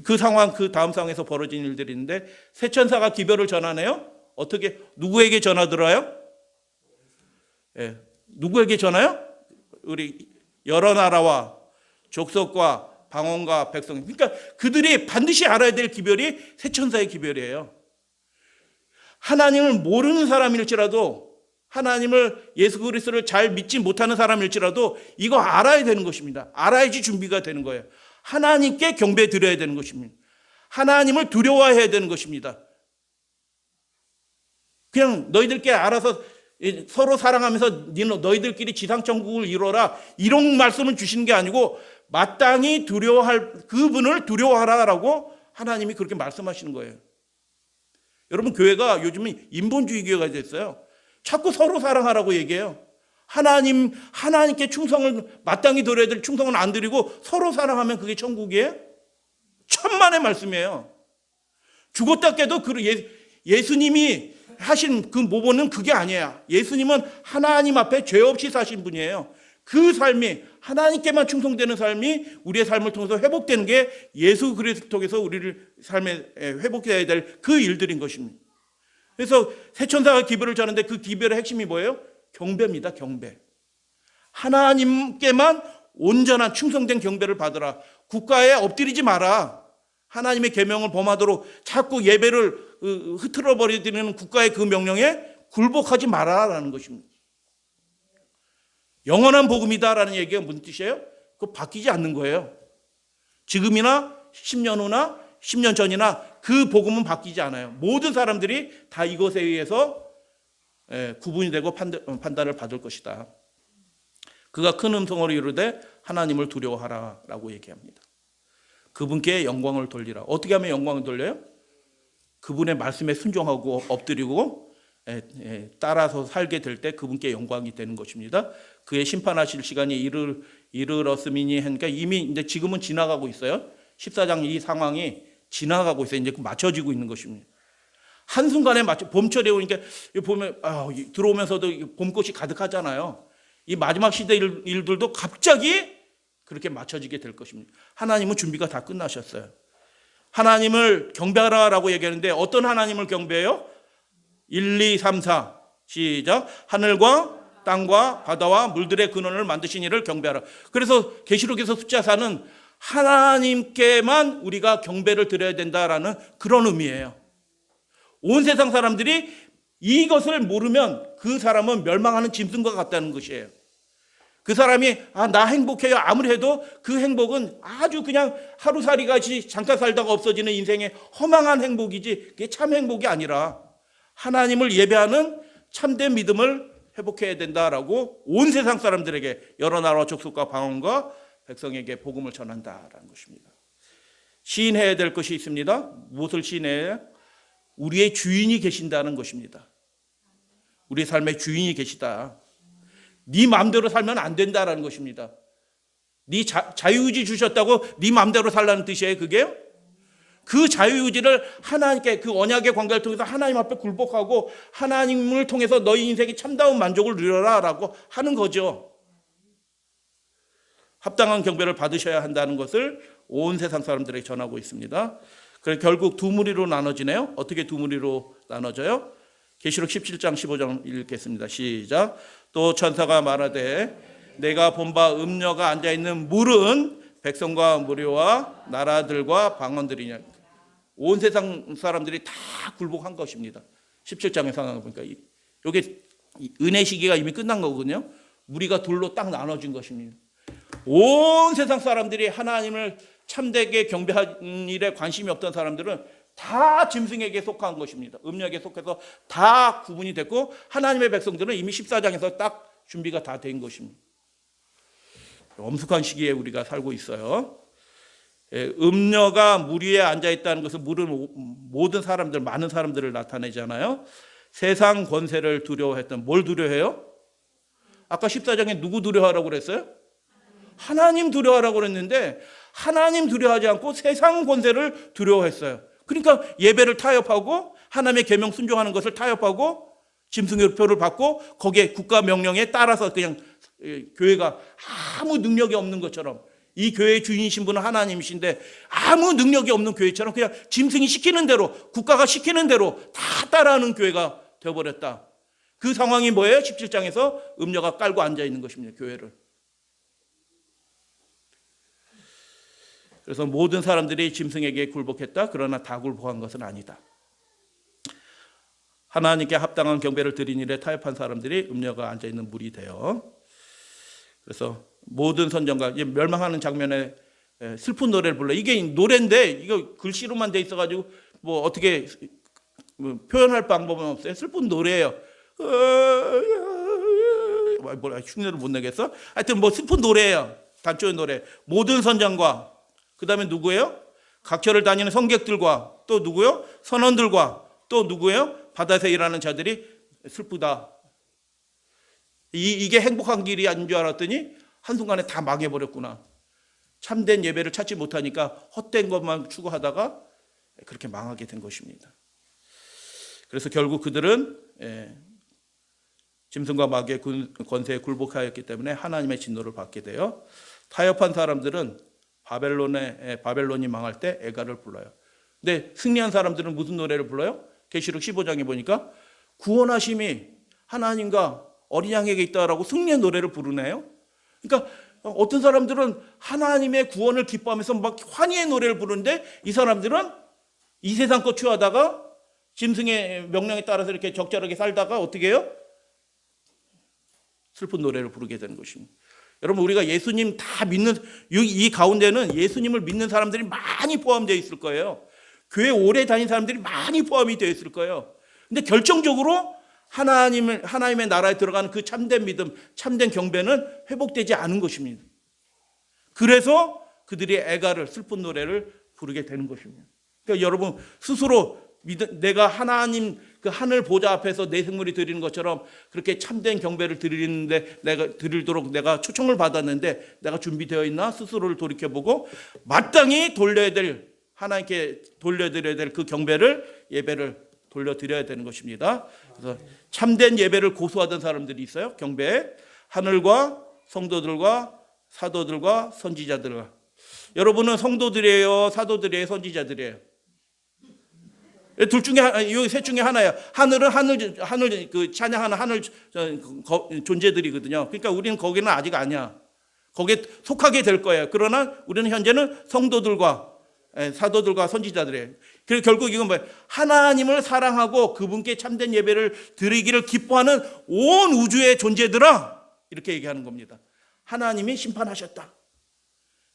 그 상황, 그 다음 상황에서 벌어진 일들이 있는데, 새 천사가 기별을 전하네요. 어떻게, 누구에게 전하더라요? 누구에게 전하요? 우리 여러 나라와 족속과 방언과 백성. 그러니까 그들이 반드시 알아야 될 기별이 새 천사의 기별이에요. 하나님을 모르는 사람일지라도 하나님을 예수 그리스도를 잘 믿지 못하는 사람일지라도 이거 알아야 되는 것입니다. 알아야지 준비가 되는 거예요. 하나님께 경배 드려야 되는 것입니다. 하나님을 두려워해야 되는 것입니다. 그냥 너희들께 알아서 서로 사랑하면서 너희들끼리 지상천국을 이루어라 이런 말씀을 주시는 게 아니고 마땅히 그분을 두려워하라라고 하나님이 그렇게 말씀하시는 거예요. 여러분, 교회가 요즘은 인본주의 교회가 됐어요. 자꾸 서로 사랑하라고 얘기해요. 하나님께 충성을 마땅히 드려야 될 충성은 안 드리고 서로 사랑하면 그게 천국이에요? 천만의 말씀이에요. 죽었다 깨도 예수님이 하신 그 모범은 그게 아니에요. 예수님은 하나님 앞에 죄 없이 사신 분이에요. 그 삶이 하나님께만 충성되는 삶이 우리의 삶을 통해서 회복되는 게 예수 그리스도 통해서 우리를 삶에 회복해야 될 그 일들인 것입니다. 그래서 세천사가 기별을 자는데 그 기별의 핵심이 뭐예요? 경배입니다. 경배. 하나님께만 온전한 충성된 경배를 받으라. 국가에 엎드리지 마라. 하나님의 계명을 범하도록 자꾸 예배를 흐트러 버리는 국가의 그 명령에 굴복하지 마라라는 것입니다. 영원한 복음이다라는 얘기가 무슨 뜻이에요? 그거 바뀌지 않는 거예요. 지금이나 10년 후나 10년 전이나 그 복음은 바뀌지 않아요. 모든 사람들이 다 이것에 의해서 구분이 되고 판단을 받을 것이다. 그가 큰 음성으로 이르되 하나님을 두려워하라라고 얘기합니다. 그분께 영광을 돌리라. 어떻게 하면 영광을 돌려요? 그분의 말씀에 순종하고 엎드리고 따라서 살게 될 때 그분께 영광이 되는 것입니다. 그의 심판하실 시간이 이르렀음이니 하니까 이미 이제 지금은 지나가고 있어요. 14장 이 상황이 지나가고 있어요. 이제 맞춰지고 있는 것입니다. 한순간에 봄철에 오니까 보면 들어오면서도 봄꽃이 가득하잖아요. 이 마지막 시대 일들도 갑자기 그렇게 맞춰지게 될 것입니다. 하나님은 준비가 다 끝나셨어요. 하나님을 경배하라라고 얘기하는데 어떤 하나님을 경배해요? 1, 2, 3, 4 시작. 하늘과 땅과 바다와 물들의 근원을 만드신 이를 경배하라. 그래서 계시록에서 숫자 4는 하나님께만 우리가 경배를 드려야 된다라는 그런 의미예요. 온 세상 사람들이 이것을 모르면 그 사람은 멸망하는 짐승과 같다는 것이에요. 그 사람이 나 행복해요 아무리 해도 그 행복은 아주 그냥 하루살이같이 잠깐 살다가 없어지는 인생의 허망한 행복이지 그게 참 행복이 아니라 하나님을 예배하는 참된 믿음을 회복해야 된다라고 온 세상 사람들에게 여러 나라와 족속과 방언과 백성에게 복음을 전한다라는 것입니다. 시인해야 될 것이 있습니다. 무엇을 시인해야? 우리의 주인이 계신다는 것입니다. 우리의 삶의 주인이 계시다. 네 마음대로 살면 안 된다라는 것입니다. 네 자유의지 주셨다고 네 마음대로 살라는 뜻이에요. 그게요? 그 자유의지를 하나님께 그 언약의 관계를 통해서 하나님 앞에 굴복하고 하나님을 통해서 너희 인생의 참다운 만족을 누려라라고 하는 거죠. 합당한 경배를 받으셔야 한다는 것을 온 세상 사람들에게 전하고 있습니다. 그래서 결국 두 무리로 나눠지네요. 어떻게 두 무리로 나눠져요? 계시록 17장 15장 읽겠습니다. 시작. 또 천사가 말하되 내가 본 바 음녀가 앉아있는 물은 백성과 무리와 나라들과 방언들이냐. 온 세상 사람들이 다 굴복한 것입니다. 17장의 상황을 보니까 이게 은혜 시기가 이미 끝난 거거든요. 무리가 둘로 딱 나눠진 것입니다. 온 세상 사람들이 하나님을 참되게 경배하는 일에 관심이 없던 사람들은 다 짐승에게 속한 것입니다. 음력에 속해서 다 구분이 됐고 하나님의 백성들은 이미 14장에서 딱 준비가 다 된 것입니다. 엄숙한 시기에 우리가 살고 있어요. 음녀가 물 위에 앉아있다는 것은 물은 모든 사람들, 많은 사람들을 나타내잖아요. 세상 권세를 두려워했던, 뭘 두려워해요? 아까 14장에 누구 두려워하라고 그랬어요? 하나님 두려워하라고 그랬는데 하나님 두려워하지 않고 세상 권세를 두려워했어요. 그러니까 예배를 타협하고 하나님의 계명 순종하는 것을 타협하고 짐승의 표를 받고 거기에 국가 명령에 따라서 그냥 교회가 아무 능력이 없는 것처럼 이 교회의 주인이신 분은 하나님이신데 아무 능력이 없는 교회처럼 그냥 짐승이 시키는 대로 국가가 시키는 대로 다 따라하는 교회가 되어버렸다. 그 상황이 뭐예요? 17장에서 음녀가 깔고 앉아있는 것입니다. 교회를. 그래서 모든 사람들이 짐승에게 굴복했다. 그러나 다 굴복한 것은 아니다. 하나님께 합당한 경배를 드린 일에 타협한 사람들이 음녀가 앉아있는 물이 되어. 그래서 모든 선정과 멸망하는 장면에 슬픈 노래를 불러. 이게 노래인데 이거 글씨로만 돼 있어가지고 뭐 어떻게 표현할 방법은 없어요. 슬픈 노래예요. 뭐라 흉내를 못 내겠어? 하여튼 뭐 슬픈 노래예요. 단조의 노래. 모든 선장과 그 다음에 누구예요? 각처를 다니는 성객들과 또 누구요? 선원들과 또 누구예요? 바다에서 일하는 자들이 슬프다. 이게 행복한 길이 아닌 줄 알았더니 한순간에 다 망해버렸구나. 참된 예배를 찾지 못하니까 헛된 것만 추구하다가 그렇게 망하게 된 것입니다. 그래서 결국 그들은 짐승과 마귀의 권세에 굴복하였기 때문에 하나님의 진노를 받게 돼요. 타협한 사람들은 바벨론이 망할 때 애가를 불러요. 근데 승리한 사람들은 무슨 노래를 불러요? 계시록 15장에 보니까 구원하심이 하나님과 어린 양에게 있다라고 승리의 노래를 부르네요. 그러니까 어떤 사람들은 하나님의 구원을 기뻐하면서 막 환희의 노래를 부르는데 이 사람들은 이 세상 것 취하다가 짐승의 명령에 따라서 이렇게 적절하게 살다가 어떻게 해요? 슬픈 노래를 부르게 되는 것입니다. 여러분, 우리가 예수님 다 믿는 이 가운데는 예수님을 믿는 사람들이 많이 포함되어 있을 거예요. 교회 오래 다닌 사람들이 많이 포함이 되어 있을 거예요. 근데 결정적으로 하나님의 나라에 들어가는 그 참된 믿음, 참된 경배는 회복되지 않은 것입니다. 그래서 그들이 애가를, 슬픈 노래를 부르게 되는 것입니다. 그러니까 여러분 스스로 내가 하나님 그 하늘 보좌 앞에서 내 생물이 드리는 것처럼 그렇게 참된 경배를 드리도록 내가 초청을 받았는데 내가 준비되어 있나 스스로를 돌이켜보고 마땅히 하나님께 돌려드려야 될 그 예배를 돌려드려야 되는 것입니다. 그래서 참된 예배를 고수하던 사람들이 있어요. 경배에 하늘과 성도들과 사도들과 선지자들과. 여러분은 성도들이에요, 사도들이에요, 선지자들이에요? 둘 중에 이 셋 중에 하나야. 하늘은 하늘 그 찬양하는 하늘 존재들이거든요. 그러니까 우리는 거기는 아직 아니야. 거기에 속하게 될 거예요. 그러나 우리는 현재는 성도들과 사도들과 선지자들이에요. 그래서 결국 이건 뭐예요? 하나님을 사랑하고 그분께 참된 예배를 드리기를 기뻐하는 온 우주의 존재들아, 이렇게 얘기하는 겁니다. 하나님이 심판하셨다.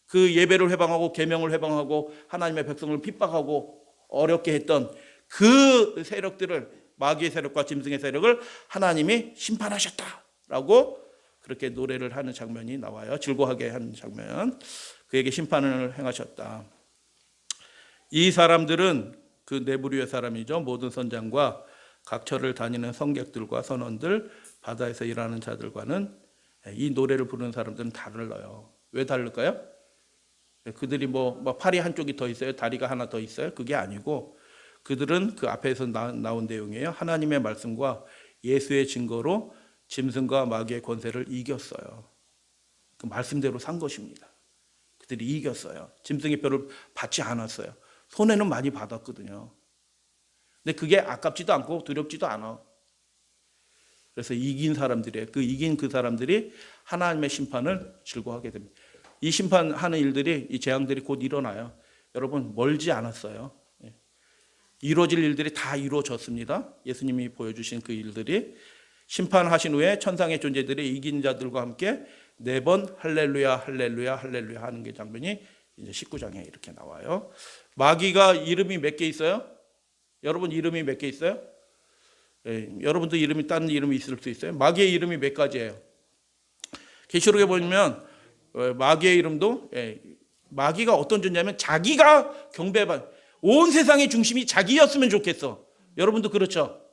그 예배를 회방하고 계명을 회방하고 하나님의 백성을 핍박하고 어렵게 했던 그 세력들을, 마귀의 세력과 짐승의 세력을 하나님이 심판하셨다라고 그렇게 노래를 하는 장면이 나와요. 즐거워하게 하는 장면. 그에게 심판을 행하셨다. 이 사람들은 그 네부류의 사람이죠. 모든 선장과 각처를 다니는 성객들과 선원들, 바다에서 일하는 자들과는 이 노래를 부르는 사람들은 달라요. 왜 다를까요? 그들이 뭐 팔이 한쪽이 더 있어요? 다리가 하나 더 있어요? 그게 아니고 그들은 그 앞에서 나온 내용이에요. 하나님의 말씀과 예수의 증거로 짐승과 마귀의 권세를 이겼어요. 그 말씀대로 산 것입니다. 그들이 이겼어요. 짐승의 뼈를 받지 않았어요. 손해는 많이 받았거든요. 근데 그게 아깝지도 않고 두렵지도 않아. 그래서 이긴 그 사람들이 하나님의 심판을 즐거워하게 됩니다. 이 심판하는 일들이, 이 재앙들이 곧 일어나요. 여러분, 멀지 않았어요. 이루어질 일들이 다 이루어졌습니다. 예수님이 보여주신 그 일들이. 심판하신 후에 천상의 존재들이 이긴 자들과 함께 4번 할렐루야 할렐루야 할렐루야 하는 게 장면이 이제 19장에 이렇게 나와요. 마귀가 이름이 몇 개 있어요? 여러분 이름이 몇 개 있어요? 여러분도 다른 이름이 있을 수 있어요. 마귀의 이름이 몇 가지예요? 계시록에 보면 마귀의 이름도, 마귀가 어떤 존재냐면 자기가 경배받, 온 세상의 중심이 자기였으면 좋겠어. 여러분도 그렇죠?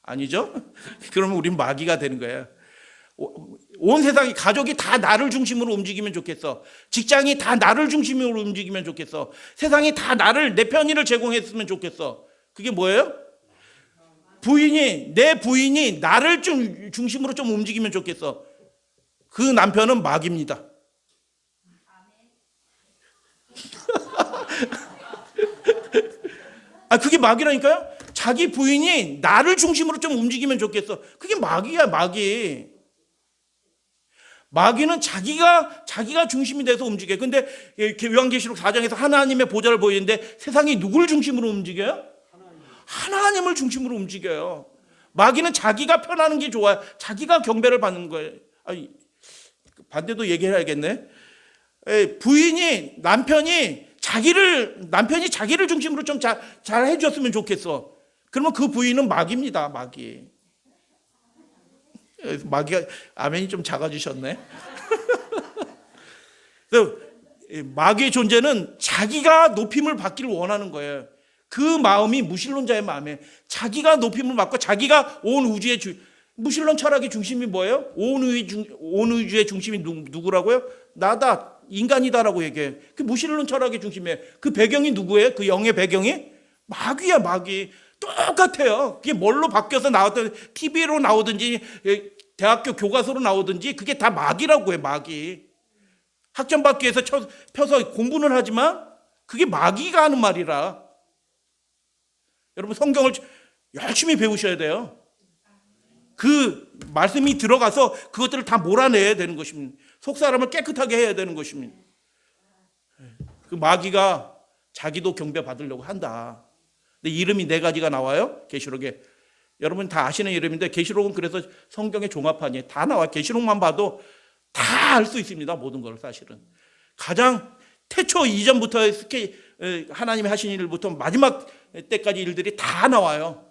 아니죠? 그러면 우린 마귀가 되는 거예요. 온 세상이, 가족이 다 나를 중심으로 움직이면 좋겠어. 직장이 다 나를 중심으로 움직이면 좋겠어. 세상이 다 내 편의를 제공했으면 좋겠어. 그게 뭐예요? 내 부인이 나를 좀 중심으로 좀 움직이면 좋겠어. 그 남편은 마귀입니다. 그게 마귀라니까요. 자기 부인이 나를 중심으로 좀 움직이면 좋겠어. 그게 마귀야, 마귀. 마귀는 자기가 중심이 돼서 움직여요. 근데 요한계시록 4장에서 하나님의 보좌를 보이는데 세상이 누굴 중심으로 움직여요? 하나님을 중심으로 움직여요. 마귀는 자기가 편하는 게 좋아요. 자기가 경배를 받는 거예요. 아니, 반대도 얘기해야겠네. 남편이 자기를 중심으로 좀 잘 해줬으면 좋겠어. 그러면 그 부인은 마귀입니다. 마귀가 아멘이 좀 작아지셨네. 그래서 마귀의 존재는 자기가 높임을 받기를 원하는 거예요. 그 마음이 무신론자의 마음이에요. 자기가 높임을 받고 자기가 온 우주의 무신론 철학의 중심이 뭐예요? 온 우주의 중심이 누구라고요? 나다, 인간이다라고 얘기해요. 그 무신론 철학의 중심이에요. 그 배경이 누구예요? 그 영의 배경이 마귀야, 마귀. 똑같아요. 그게 뭘로 바뀌어서 나왔든 TV로 나오든지 대학교 교과서로 나오든지 그게 다 마귀라고 해요. 마귀. 학점 받기 위해서 펴서 공부는 하지만 그게 마귀가 하는 말이라. 여러분 성경을 열심히 배우셔야 돼요. 그 말씀이 들어가서 그것들을 다 몰아내야 되는 것입니다. 속사람을 깨끗하게 해야 되는 것입니다. 그 마귀가 자기도 경배 받으려고 한다. 근데 이름이 4가지가 나와요. 계시록에. 여러분 다 아시는 이름인데 계시록은 그래서 성경의 종합판이에요. 다 나와요. 계시록만 봐도 다 알 수 있습니다. 모든 걸 사실은. 가장 태초 이전부터 하나님이 하신 일부터 마지막 때까지 일들이 다 나와요.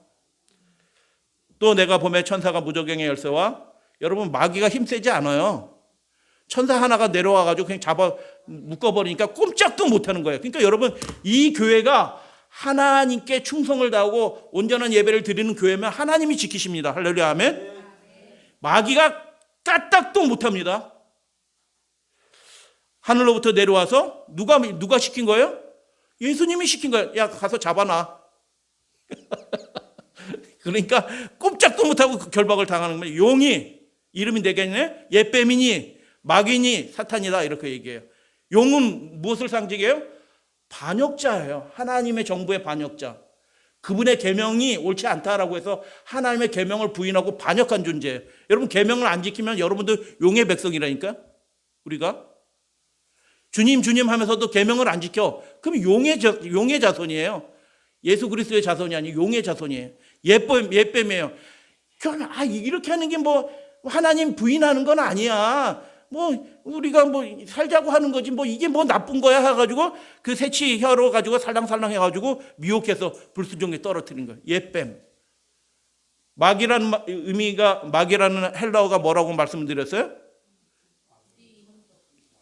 또 내가 봄에 천사가 무저갱의 열쇠와, 여러분 마귀가 힘세지 않아요. 천사 하나가 내려와가지고 그냥 잡아 묶어버리니까 꼼짝도 못하는 거예요. 그러니까 여러분 이 교회가 하나님께 충성을 다하고 온전한 예배를 드리는 교회면 하나님이 지키십니다. 할렐루야, 아멘. 마귀가 까딱도 못합니다. 하늘로부터 내려와서 누가 시킨 거예요? 예수님이 시킨 거예요. 야, 가서 잡아놔. 그러니까 꼼짝도 못하고 결박을 당하는 거예요. 용이 이름이 4개네. 옛뱀이니 마귀니 사탄이다 이렇게 얘기해요. 용은 무엇을 상징해요? 반역자예요. 하나님의 정부의 반역자. 그분의 계명이 옳지 않다라고 해서 하나님의 계명을 부인하고 반역한 존재예요. 여러분 계명을 안 지키면 여러분들 용의 백성이라니까. 우리가 주님 하면서도 계명을 안 지켜. 그럼 용의 자손이에요. 예수 그리스도의 자손이 아니고 용의 자손이에요. 옛뱀이에요. 그럼 이렇게 하는 게 뭐 하나님 부인하는 건 아니야. 뭐 우리가 뭐 살자고 하는 거지 뭐 이게 뭐 나쁜 거야 해가지고 그 새치 혀로 가지고 살랑살랑 해가지고 미혹해서 불순종에 떨어뜨린 거예요. 옛뱀. 마귀라는 마귀라는 헬라어가 뭐라고 말씀드렸어요?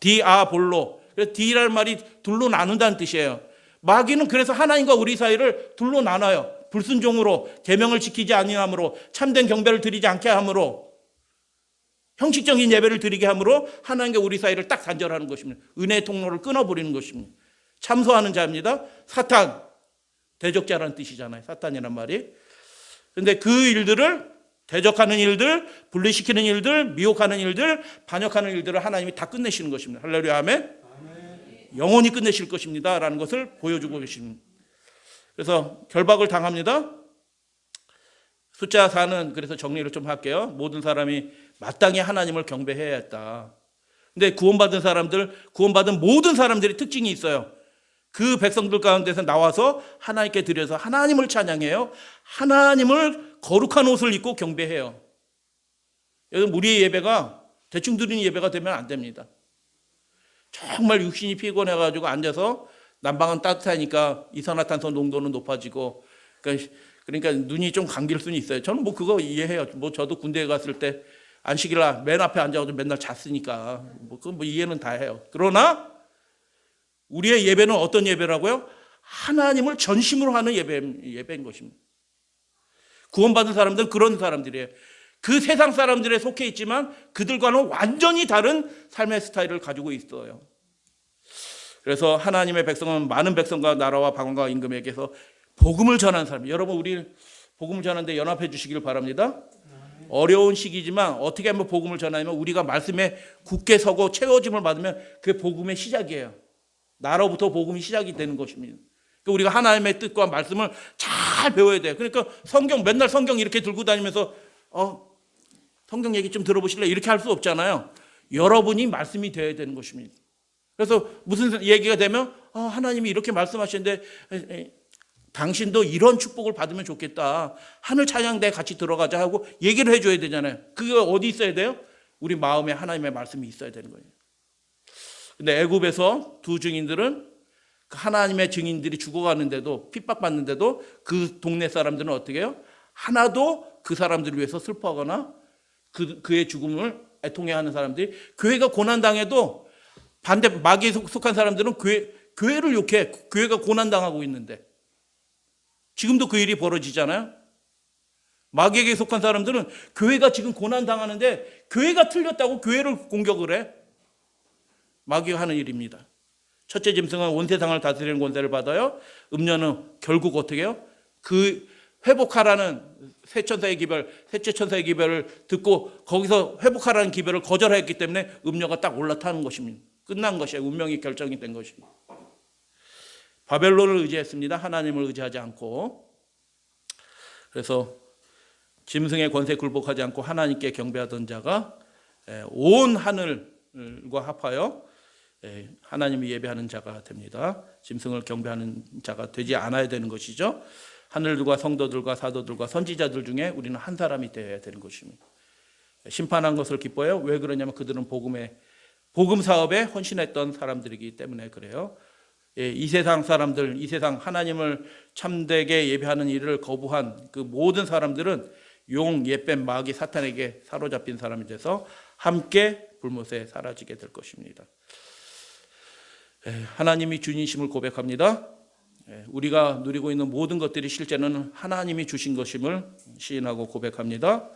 디아볼로. 그래서 디라는 말이 둘로 나눈다는 뜻이에요. 마귀는 그래서 하나님과 우리 사이를 둘로 나눠요. 불순종으로, 계명을 지키지 아니함으로, 참된 경배를 드리지 않게 함으로, 형식적인 예배를 드리게 함으로 하나님과 우리 사이를 딱 단절하는 것입니다. 은혜의 통로를 끊어버리는 것입니다. 참소하는 자입니다. 사탄, 대적자라는 뜻이잖아요. 사탄이란 말이. 그런데 그 일들을, 대적하는 일들, 분리시키는 일들, 미혹하는 일들, 반역하는 일들을 하나님이 다 끝내시는 것입니다. 할렐루야, 아멘. 영원히 끝내실 것입니다 라는 것을 보여주고 계십니다. 그래서 결박을 당합니다. 숫자 4는 그래서 정리를 좀 할게요. 모든 사람이 마땅히 하나님을 경배해야 했다. 근데 구원받은 모든 사람들이 특징이 있어요. 그 백성들 가운데서 나와서 하나님께 드려서 하나님을 찬양해요. 하나님을 거룩한 옷을 입고 경배해요. 여러분 우리의 예배가 대충 드리는 예배가 되면 안 됩니다. 정말 육신이 피곤해가지고 앉아서 난방은 따뜻하니까 이산화탄소 농도는 높아지고 그러니까 눈이 좀 감길 수는 있어요. 저는 뭐 그거 이해해요. 뭐 저도 군대에 갔을 때 안식일날 맨 앞에 앉아가지고 맨날 잤으니까 그건 이해는 다 해요. 그러나 우리의 예배는 어떤 예배라고요? 하나님을 전심으로 하는 예배인 것입니다. 구원받은 사람들은 그런 사람들이에요. 그 세상 사람들에 속해 있지만 그들과는 완전히 다른 삶의 스타일을 가지고 있어요. 그래서 하나님의 백성은 많은 백성과 나라와 방언과 임금에게서 복음을 전하는 사람. 여러분 우리 복음을 전하는데 연합해 주시길 바랍니다. 어려운 시기지만 어떻게 하면 복음을 전하냐면 우리가 말씀에 굳게 서고 채워짐을 받으면 그게 복음의 시작이에요. 나로부터 복음이 시작이 되는 것입니다. 그러니까 우리가 하나님의 뜻과 말씀을 잘 배워야 돼요. 그러니까 맨날 성경 이렇게 들고 다니면서 성경 얘기 좀 들어보실래? 이렇게 할 수 없잖아요. 여러분이 말씀이 되어야 되는 것입니다. 그래서 무슨 얘기가 되면 하나님이 이렇게 말씀하시는데 당신도 이런 축복을 받으면 좋겠다. 하늘 찬양대에 같이 들어가자 하고 얘기를 해줘야 되잖아요. 그게 어디 있어야 돼요? 우리 마음에 하나님의 말씀이 있어야 되는 거예요. 근데 애굽에서 두 증인들은 하나님의 증인들이 죽어가는데도 핍박받는데도 그 동네 사람들은 어떻게 해요? 하나도 그 사람들을 위해서 슬퍼하거나 그의 죽음을 애통해하는 사람들이, 교회가 고난당해도 반대 마귀에 속한 사람들은 교회를 욕해. 교회가 고난당하고 있는데 지금도 그 일이 벌어지잖아요. 마귀에게 속한 사람들은 교회가 지금 고난당하는데 교회가 틀렸다고 교회를 공격을 해. 마귀가 하는 일입니다. 첫째 짐승은 온 세상을 다스리는 권세를 받아요. 음녀는 결국 어떻게 해요? 그 회복하라는 셋째 천사의 기별을 듣고 거기서 회복하라는 기별을 거절했기 때문에 음녀가 딱 올라타는 것입니다. 끝난 것이에요. 운명이 결정이 된 것입니다. 바벨론을 의지했습니다. 하나님을 의지하지 않고. 그래서 짐승의 권세에 굴복하지 않고 하나님께 경배하던 자가 온 하늘과 합하여 하나님을 예배하는 자가 됩니다. 짐승을 경배하는 자가 되지 않아야 되는 것이죠. 하늘들과 성도들과 사도들과 선지자들 중에 우리는 한 사람이 되어야 되는 것입니다. 심판한 것을 기뻐해요. 왜 그러냐면 그들은 복음 사업에 헌신했던 사람들이기 때문에 그래요. 이 세상 사람들, 이 세상 하나님을 참되게 예배하는 일을 거부한 그 모든 사람들은 용, 옛뱀, 마귀, 사탄에게 사로잡힌 사람이 돼서 함께 불못에 사라지게 될 것입니다. 하나님이 주님이심을 고백합니다. 우리가 누리고 있는 모든 것들이 실제는 하나님이 주신 것임을 시인하고 고백합니다.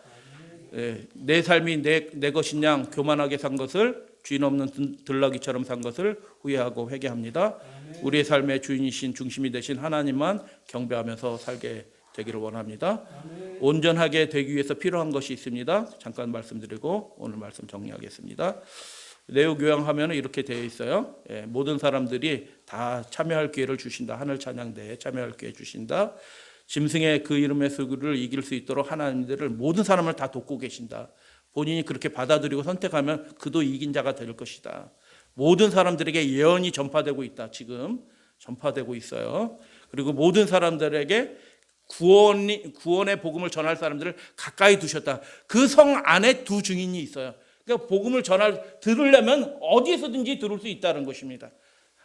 내 삶이 내 것인 양 교만하게 산 것을, 주인 없는 들나귀처럼 산 것을 후회하고 회개합니다. 우리의 삶의 주인이신 중심이 되신 하나님만 경배하면서 살게 되기를 원합니다. 온전하게 되기 위해서 필요한 것이 있습니다. 잠깐 말씀드리고 오늘 말씀 정리하겠습니다. 내용 요약하면 이렇게 되어 있어요. 모든 사람들이 다 참여할 기회를 주신다. 하늘 찬양대에 참여할 기회 주신다. 짐승의 그 이름의 수를 이길 수 있도록 하나님들을 모든 사람을 다 돕고 계신다. 본인이 그렇게 받아들이고 선택하면 그도 이긴 자가 될 것이다. 모든 사람들에게 예언이 전파되고 있다. 지금 전파되고 있어요. 그리고 모든 사람들에게 구원의 복음을 전할 사람들을 가까이 두셨다. 그 성 안에 두 증인이 있어요. 그러니까 복음을 들으려면 어디에서든지 들을 수 있다는 것입니다.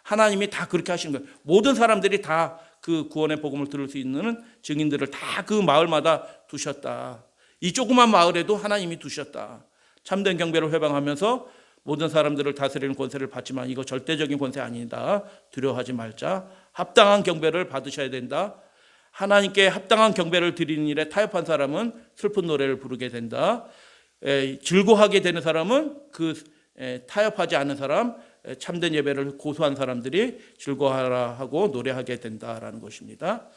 하나님이 다 그렇게 하시는 거예요. 모든 사람들이 다 그 구원의 복음을 들을 수 있는 증인들을 다 그 마을마다 두셨다. 이 조그만 마을에도 하나님이 두셨다. 참된 경배를 회방하면서 모든 사람들을 다스리는 권세를 받지만 이거 절대적인 권세 아니다. 두려워하지 말자. 합당한 경배를 받으셔야 된다. 하나님께 합당한 경배를 드리는 일에 타협한 사람은 슬픈 노래를 부르게 된다. 즐거워하게 되는 사람은 타협하지 않은 사람, 참된 예배를 고수한 사람들이 즐거워하라 하고 노래하게 된다라는 것입니다.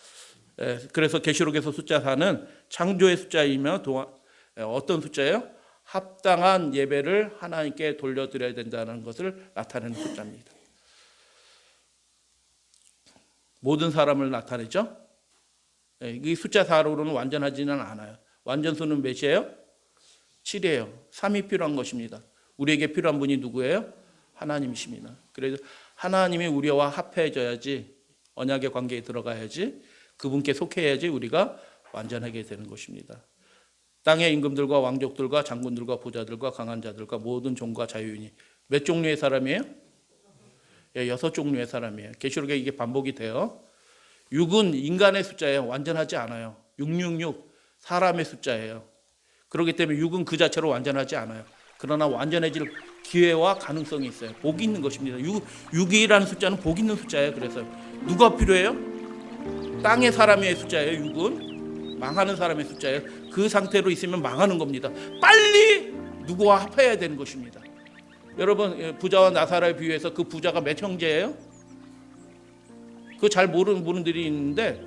그래서 계시록에서 숫자 4는 창조의 숫자이며 어떤 숫자예요? 합당한 예배를 하나님께 돌려드려야 된다는 것을 나타내는 숫자입니다. 모든 사람을 나타내죠. 이 숫자 4로는 완전하지는 않아요. 완전수는 몇이에요? 7이에요. 3이 필요한 것입니다. 우리에게 필요한 분이 누구예요? 하나님이십니다. 그래서 하나님이 우리와 합해져야지, 언약의 관계에 들어가야지, 그분께 속해야지 우리가 완전하게 되는 것입니다. 땅의 임금들과 왕족들과 장군들과 부자들과 강한 자들과 모든 종과 자유인이 몇 종류의 사람이에요? 6종류의 사람이에요. 계시록에 이게 반복이 돼요. 6은 인간의 숫자예요. 완전하지 않아요. 666 사람의 숫자예요. 그렇기 때문에 6은 그 자체로 완전하지 않아요. 그러나 완전해질 기회와 가능성이 있어요. 복이 있는 것입니다. 6이라는 숫자는 복 있는 숫자예요. 그래서 누가 필요해요? 땅의 사람의 숫자예요. 6은 망하는 사람의 숫자예요. 그 상태로 있으면 망하는 겁니다. 빨리 누구와 합해야 되는 것입니다. 여러분, 부자와 나사로에 비유해서 그 부자가 몇 형제예요? 그거 잘 모르는 분들이 있는데,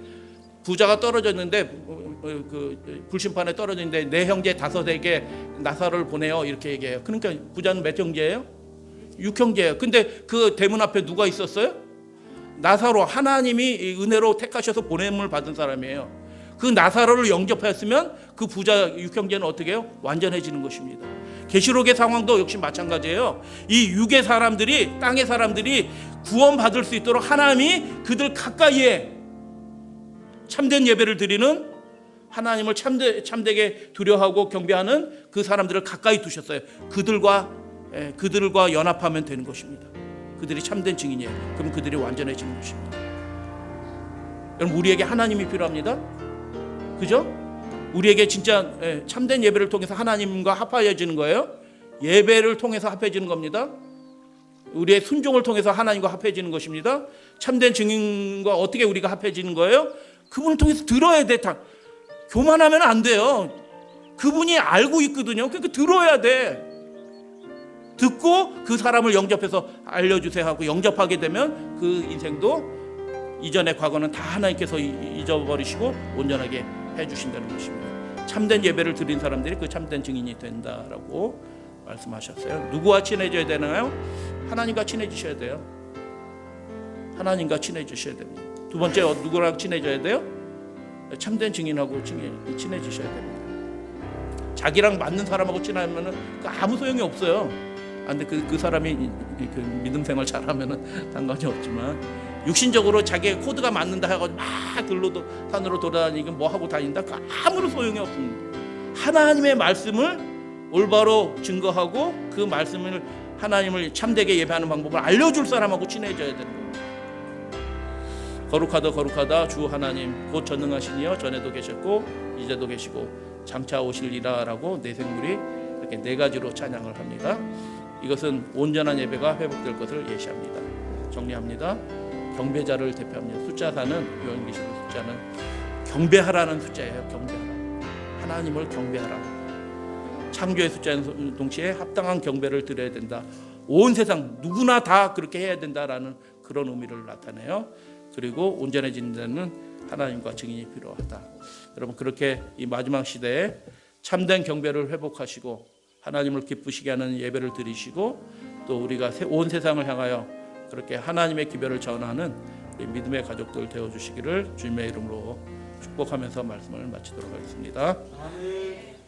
부자가 떨어졌는데 그 불심판에 떨어졌는데 내 형제 5에게 나사로를 보내요, 이렇게 얘기해요. 그러니까 부자는 몇 형제예요? 6형제예요. 근데 그 대문 앞에 누가 있었어요? 나사로, 하나님이 은혜로 택하셔서 보냄을 받은 사람이에요. 그 나사로를 영접했으면 그 부자 6형제는 어떻게 해요? 완전해지는 것입니다. 계시록의 상황도 역시 마찬가지예요. 이 6의 사람들이, 땅의 사람들이 구원받을 수 있도록 하나님이 그들 가까이에 참된 예배를 드리는 하나님을 참되게 두려워하고 경배하는 그 사람들을 가까이 두셨어요. 그들과 연합하면 되는 것입니다. 그들이 참된 증인이에요. 그럼 그들이 완전해지는 것입니다. 여러분, 우리에게 하나님이 필요합니다. 그죠? 우리에게 진짜 참된 예배를 통해서 하나님과 합해지는 거예요. 예배를 통해서 합해지는 겁니다. 우리의 순종을 통해서 하나님과 합해지는 것입니다. 참된 증인과 어떻게 우리가 합해지는 거예요? 그분을 통해서 들어야 돼. 다 교만하면 안 돼요. 그분이 알고 있거든요. 그러니까 들어야 돼. 듣고 그 사람을 영접해서 알려주세요 하고 영접하게 되면 그 인생도 이전의 과거는 다 하나님께서 잊어버리시고 온전하게 해주신다는 것입니다. 참된 예배를 드린 사람들이 그 참된 증인이 된다라고 말씀하셨어요. 누구와 친해져야 되나요? 하나님과 친해지셔야 돼요. 하나님과 친해지셔야 됩니다. 두 번째, 누구랑 친해져야 돼요? 참된 증인하고 친해지셔야 됩니다. 자기랑 맞는 사람하고 친하면 아무 소용이 없어요. 근데 그 사람이 그 믿음 생활 잘하면은 상관이 없지만, 육신적으로 자기의 코드가 맞는다 해가지고 막 들로도 산으로 돌아다니고 뭐 하고 다닌다, 그 아무런 소용이 없습니다. 하나님의 말씀을 올바로 증거하고 그 말씀을 하나님을 참되게 예배하는 방법을 알려줄 사람하고 친해져야 되는 겁니다. 거룩하다 주 하나님 곧 전능하시니여 전에도 계셨고 이제도 계시고 장차 오실리라라고 내 생물이 이렇게 네 가지로 찬양을 합니다. 이것은 온전한 예배가 회복될 것을 예시합니다. 정리합니다. 경배자를 대표합니다. 숫자 4는 요한계시록 숫자는 경배하라는 숫자예요. 경배하라. 하나님을 경배하라. 창조의 숫자는 동시에 합당한 경배를 드려야 된다. 온 세상 누구나 다 그렇게 해야 된다라는 그런 의미를 나타내요. 그리고 온전해지는 데는 하나님과 증인이 필요하다. 여러분, 그렇게 이 마지막 시대에 참된 경배를 회복하시고 하나님을 기쁘시게 하는 예배를 드리시고 또 우리가 온 세상을 향하여 그렇게 하나님의 기별을 전하는 우리 믿음의 가족들 되어주시기를 주님의 이름으로 축복하면서 말씀을 마치도록 하겠습니다. 아멘.